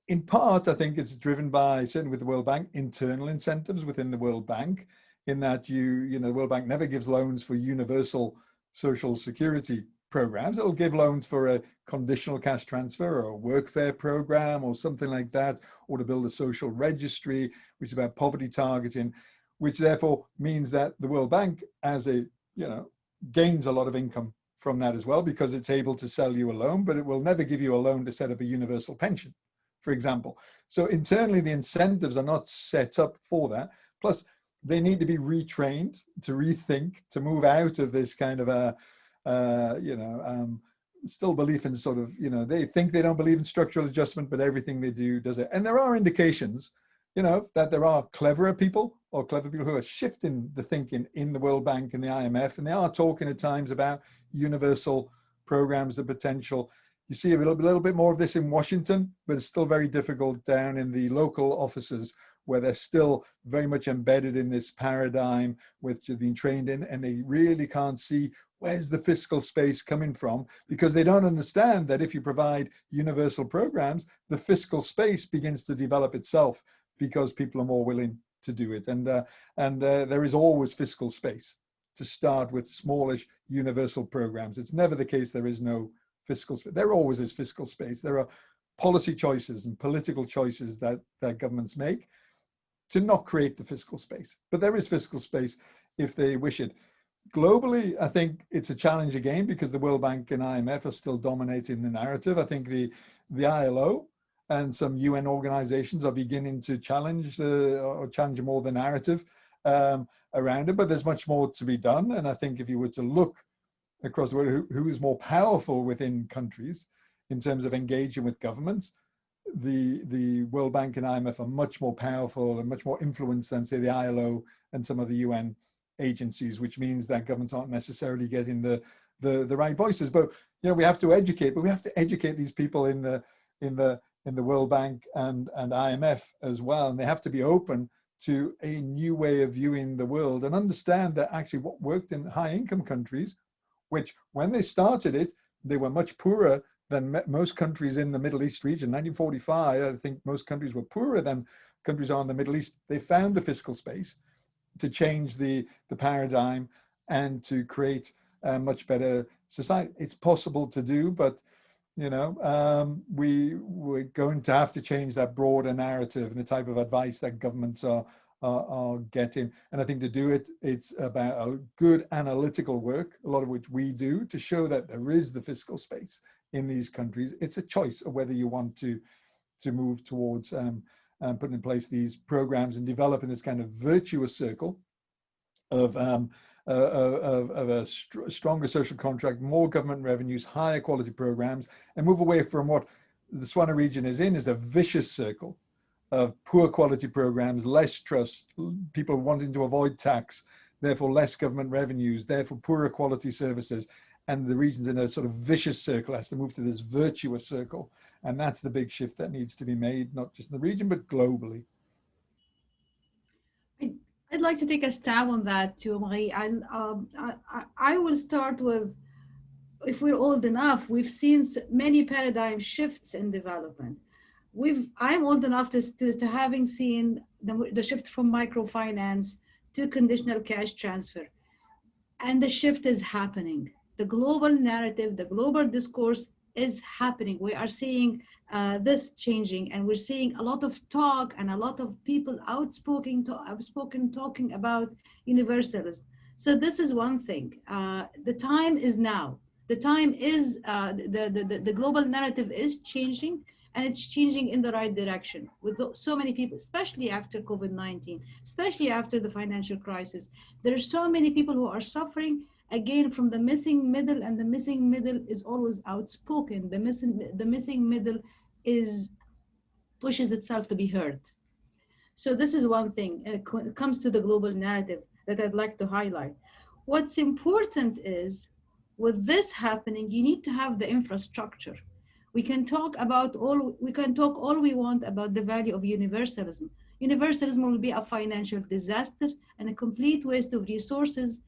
In part, I think it's driven by, certainly with the World Bank, internal incentives within the World Bank, in that the World Bank never gives loans for universal social security programs. It'll give loans for a conditional cash transfer or a workfare program or something like that, or to build a social registry, which is about poverty targeting, which therefore means that the World Bank, as gains a lot of income from that as well, because it's able to sell you a loan, but it will never give you a loan to set up a universal pension, for example. So internally, the incentives are not set up for that. Plus, they need to be retrained to rethink, to move out of this kind of still belief in sort of, they think they don't believe in structural adjustment, but everything they do does it. And there are indications, that there are clever people who are shifting the thinking in the World Bank and the IMF, and they are talking at times about universal programs, the potential. You see a little bit more of this in Washington, but it's still very difficult down in the local offices where they're still very much embedded in this paradigm which they've been trained in, and they really can't see where's the fiscal space coming from, because they don't understand that if you provide universal programs, the fiscal space begins to develop itself because people are more willing to do it. And there is always fiscal space to start with smallish universal programs. It's never the case there is no fiscal space. There always is fiscal space. There are policy choices and political choices that governments make to not create the fiscal space. But there is fiscal space if they wish it. Globally, I think it's a challenge again because the World Bank and IMF are still dominating the narrative. I think the ILO and some UN organizations are beginning to challenge more the narrative around it, but there's much more to be done. And I think if you were to look across the world, who is more powerful within countries in terms of engaging with governments, the World Bank and IMF are much more powerful and much more influenced than, say, the ILO and some of the UN agencies, which means that governments aren't necessarily getting the right voices. But we have to educate, but we have to educate these people in the World Bank and IMF as well, and they have to be open to a new way of viewing the world and understand that actually what worked in high-income countries, which when they started it, they were much poorer than most countries in the Middle East region. 1945, I think most countries were poorer than countries are in the Middle East. They found the fiscal space to change the paradigm and to create a much better society. It's possible to do, but we're going to have to change that broader narrative and the type of advice that governments are getting. And I think to do it, it's about a good analytical work, a lot of which we do, to show that there is the fiscal space in these countries. It's a choice of whether you want to move towards putting in place these programs and developing this kind of virtuous circle of a stronger social contract, more government revenues, higher quality programs, and move away from what the SWANA region is in, is a vicious circle of poor quality programs, less trust, people wanting to avoid tax, therefore less government revenues, therefore poorer quality services. And the region's in a sort of vicious circle, has to move to this virtuous circle. And that's the big shift that needs to be made, not just in the region, but globally. I'd like to take a stab on that too, Marie. I will start with, if we're old enough, we've seen many paradigm shifts in development. I'm old enough to having seen the shift from microfinance to conditional cash transfer. And the shift is happening. The global narrative, the global discourse is happening. We are seeing this changing, and we're seeing a lot of talk and a lot of people outspoken talking about universalism. So this is one thing. The time is now. The time is, the global narrative is changing, and it's changing in the right direction with so many people, especially after COVID-19, especially after the financial crisis. There are so many people who are suffering, again, from the missing middle, and the missing middle is always outspoken. The missing middle pushes itself to be heard. So this is one thing. When it comes to the global narrative that I'd like to highlight. What's important is, with this happening, you need to have the infrastructure. We can talk all we want about the value of universalism. Universalism will be a financial disaster and a complete waste of resources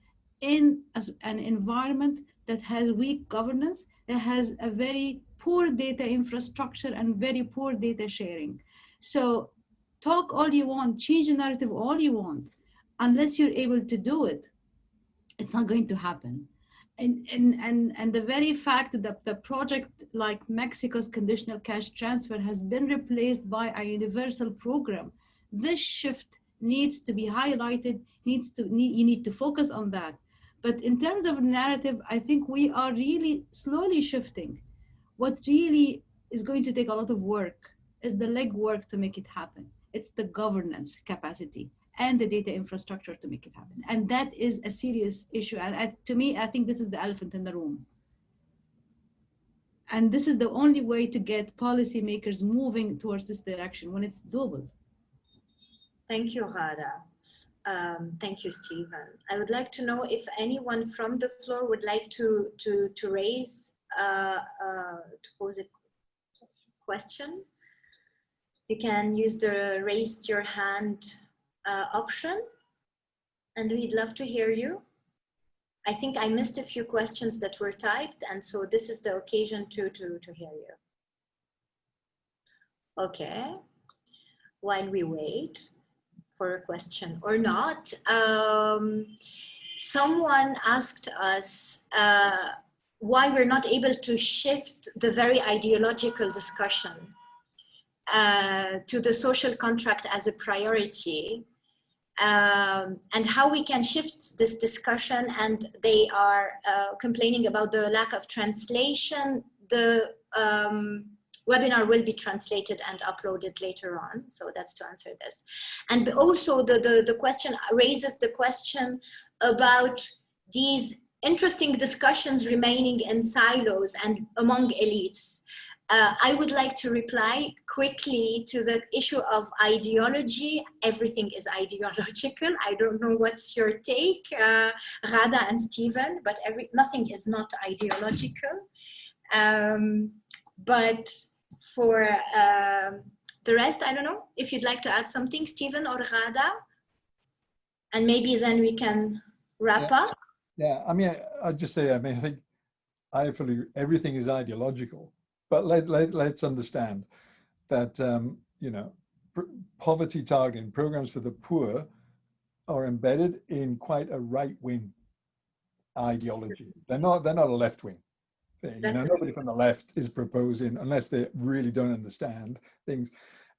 in an environment that has weak governance, that has a very poor data infrastructure and very poor data sharing. So talk all you want, change the narrative all you want, unless you're able to do it, it's not going to happen. And the very fact that the project like Mexico's conditional cash transfer has been replaced by a universal program, this shift needs to be highlighted, you need to focus on that. But in terms of narrative, I think we are really slowly shifting. What really is going to take a lot of work is the legwork to make it happen. It's the governance capacity and the data infrastructure to make it happen. And that is a serious issue. And to me, I think this is the elephant in the room. And this is the only way to get policymakers moving towards this direction when it's doable. Thank you, Ghada. Thank you, Stephen. I would like to know if anyone from the floor would like to pose a question. You can use the raise your hand option, and we'd love to hear you. I think I missed a few questions that were typed, and so this is the occasion to hear you. Okay, while we wait for a question or not, someone asked us why we're not able to shift the very ideological discussion to the social contract as a priority, and how we can shift this discussion. And they are complaining about the lack of translation. The webinar will be translated and uploaded later on, so that's to answer this. And also the question raises the question about these interesting discussions remaining in silos and among elites. I would like to reply quickly to the issue of ideology. Everything is ideological. I don't know what's your take, Ghada and Stephen, but nothing is not ideological. But for the rest, I don't know if you'd like to add something, Stephen or Ghada, and maybe then we can wrap up. Yeah, I mean, I'd just say, I think everything is ideological. But let's understand that, poverty targeting programs for the poor are embedded in quite a right-wing ideology. They're not a left-wing thing. Nobody from the left is proposing, unless they really don't understand things.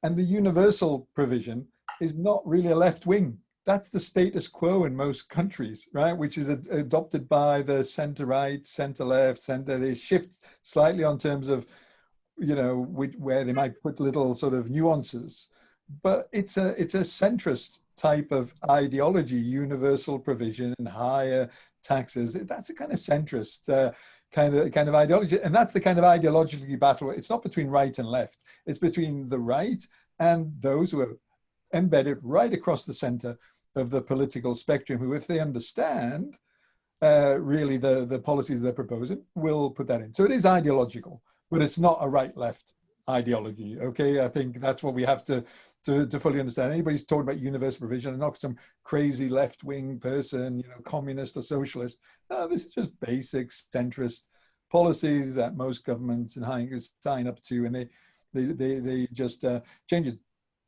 And the universal provision is not really a left-wing. That's the status quo in most countries, right? Which is adopted by the center-right, center-left, center. They shift slightly on terms of, where they might put little sort of nuances. But it's a centrist type of ideology, universal provision and higher taxes. That's a kind of centrist kind of ideology. And that's the kind of ideological battle. It's not between right and left. It's between the right and those who are embedded right across the center of the political spectrum, who, if they understand really the policies they're proposing, will put that in. So it is ideological, but it's not a right-left ideology. Okay, I think that's what we have to fully understand. Anybody's talking about universal provision and not some crazy left-wing person, you know, communist or socialist. No, this is just basic centrist policies that most governments and high income sign up to, and they just change it.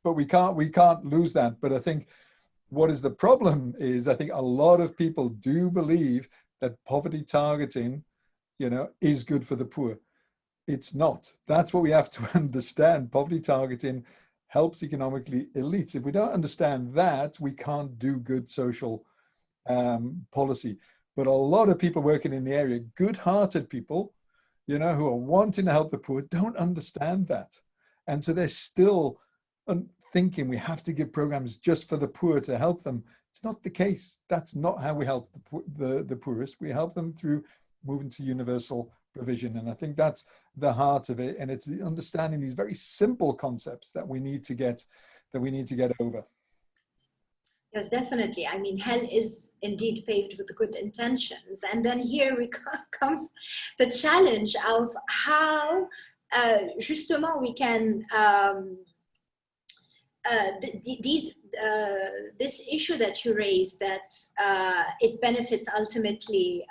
But we can't lose that. But I think what is the problem is, I think a lot of people do believe that poverty targeting, you know, is good for the poor. It's not. That's what we have to understand. Poverty targeting helps economically elites. If we don't understand that, we can't do good social policy. But a lot of people working in the area, good-hearted people, you know, who are wanting to help the poor, don't understand that. And so they're still thinking we have to give programs just for the poor to help them. It's not the case. That's not how we help the poorest. We help them through moving to universal provision. And I think that's the heart of it. And it's the understanding these very simple concepts that we need to get over. Yes, definitely. I mean, hell is indeed paved with good intentions. And then here comes the challenge of how justement we can this issue that you raised, that it benefits ultimately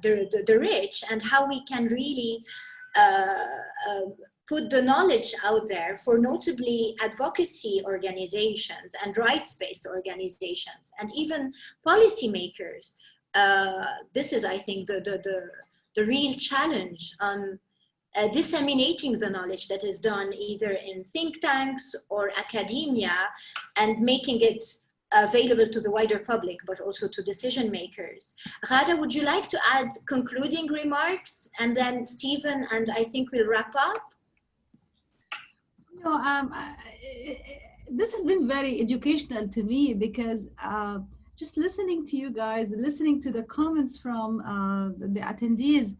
the rich, and how we can really put the knowledge out there for notably advocacy organizations and rights-based organizations and even policymakers. This is, I think, the real challenge on disseminating the knowledge that is done either in think tanks or academia, and making it available to the wider public, but also to decision makers. Ghada, would you like to add concluding remarks? And then Stephen, and I think we'll wrap up. No, this has been very educational to me, because just listening to you guys, listening to the comments from the attendees,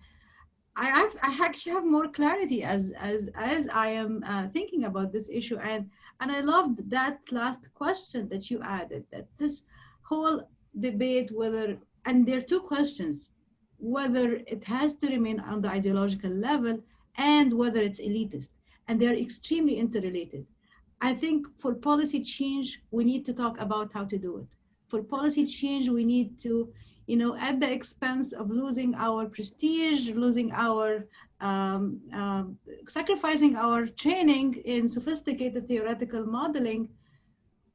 I actually have more clarity as I am thinking about this issue, and I loved that last question that you added, that this whole debate whether, and there are two questions, whether it has to remain on the ideological level and whether it's elitist, and they're extremely interrelated. I think for policy change, we need to talk about how to do it. For policy change, we need to, you know, at the expense of losing our prestige, losing our, sacrificing our training in sophisticated theoretical modeling,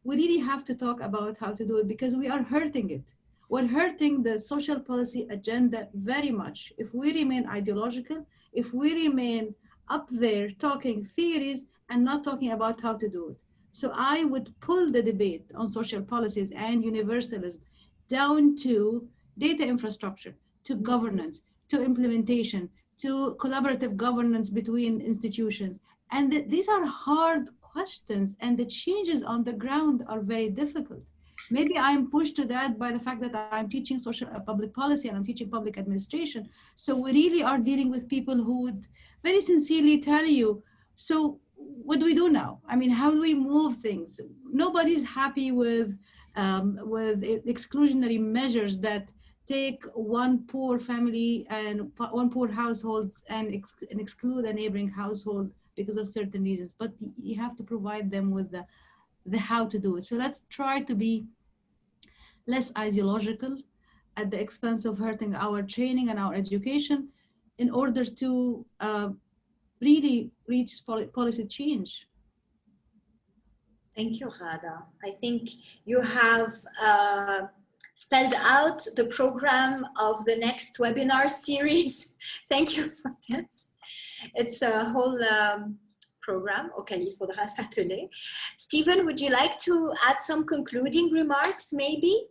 we really have to talk about how to do it, because we are hurting it. We're hurting the social policy agenda very much if we remain ideological, if we remain up there talking theories and not talking about how to do it. So I would pull the debate on social policies and universalism down to data infrastructure, to governance, to implementation, to collaborative governance between institutions. And these are hard questions, and the changes on the ground are very difficult. Maybe I'm pushed to that by the fact that I'm teaching social public policy and I'm teaching public administration. So we really are dealing with people who would very sincerely tell you, so what do we do now? I mean, how do we move things? Nobody's happy with exclusionary measures that take one poor family and one poor household and exclude a neighboring household because of certain reasons. But you have to provide them with the how to do it. So let's try to be less ideological at the expense of hurting our training and our education in order to really reach policy change. Thank you, Ghada. I think you have spelled out the program of the next webinar series. Thank you for this. It's a whole program auquel il faudra s'atteler. Stephen, would you like to add some concluding remarks, maybe?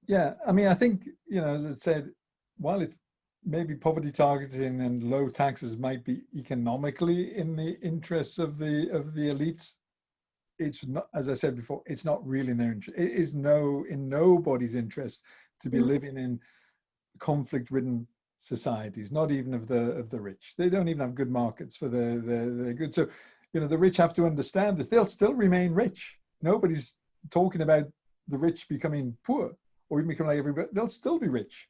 Yeah, I mean, I think, you know, as I said, while it's maybe poverty targeting and low taxes might be economically in the interests of the elites, it's not, as I said before, it's not really in their interest. It is in nobody's interest to be living in conflict-ridden societies, not even of the rich. They don't even have good markets for the goods. So you know, the rich have to understand this. They'll still remain rich. Nobody's talking about the rich becoming poor or even becoming like everybody. They'll still be rich,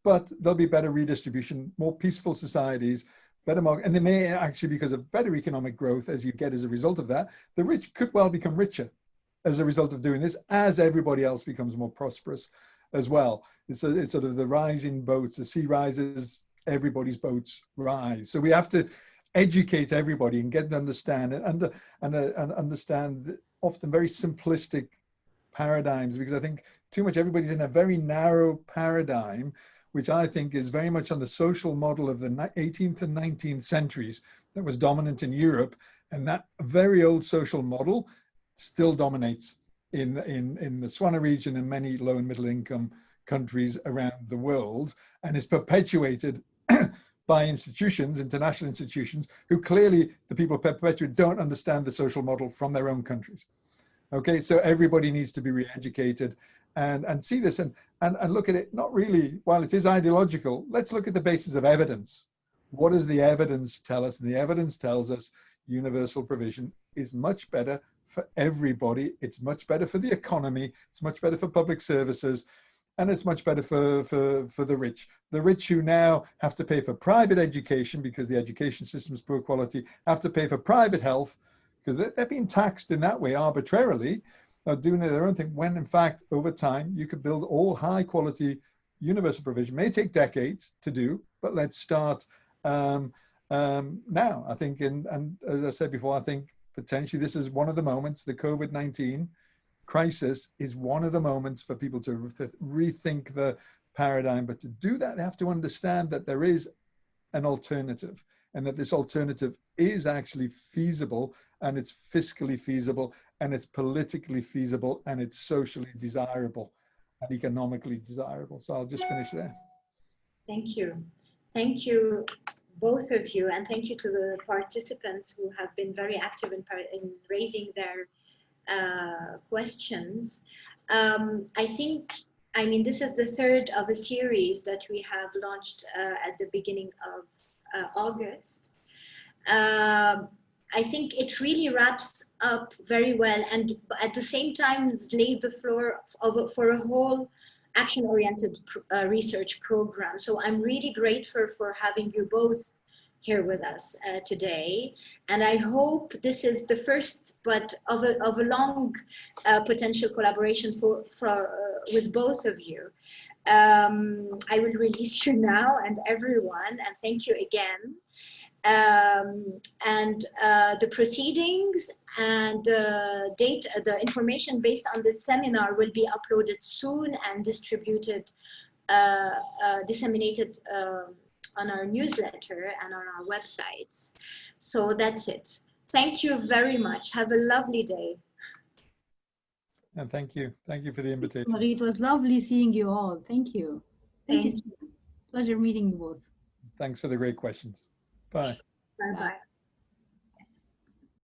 but there'll be better redistribution, more peaceful societies, better market, and they may actually, because of better economic growth as you get as a result of that, the rich could well become richer as a result of doing this, as everybody else becomes more prosperous as well. It's sort of the rising boats, the sea rises, everybody's boats rise. So we have to educate everybody and get them to understand it and understand often very simplistic paradigms, because I think too much everybody's in a very narrow paradigm, which I think is very much on the social model of the 18th and 19th centuries that was dominant in Europe. And that very old social model still dominates in the SWANA region and many low and middle income countries around the world, and is perpetuated by institutions, international institutions, who clearly the people perpetuate don't understand the social model from their own countries. Okay, so everybody needs to be re-educated and see this and look at it, not really, while it is ideological, let's look at the basis of evidence. What does the evidence tell us? And the evidence tells us universal provision is much better for everybody. It's much better for the economy. It's much better for public services. And it's much better for the rich. The rich who now have to pay for private education because the education system is poor quality, have to pay for private health because they're being taxed in that way arbitrarily, doing their own thing, when in fact, over time, you could build all high quality universal provision. May take decades to do, but let's start now. I think, and as I said before, I think potentially this is one of the moments, the COVID-19 crisis is one of the moments for people to rethink the paradigm. But to do that, they have to understand that there is an alternative, and that this alternative is actually feasible, and it's fiscally feasible, and it's politically feasible, and it's socially desirable and economically desirable. So I'll just finish there. Thank you. Thank you, both of you, and thank you to the participants who have been very active in raising their questions. I think, I mean, this is the third of a series that we have launched at the beginning of August. I think it really wraps up very well, and at the same time laid the floor for a whole action-oriented research program. So I'm really grateful for having you both here with us today, and I hope this is the first but of a long potential collaboration with both of you. I will release you now and everyone, and thank you again. The proceedings and the data, the information based on this seminar will be uploaded soon and distributed, disseminated on our newsletter and on our websites. So that's it. Thank you very much. Have a lovely day. And thank you. Thank you for the invitation. Marie, it was lovely seeing you all. Thank you. Thank you. Pleasure meeting you both. Thanks for the great questions. Bye. Bye-bye.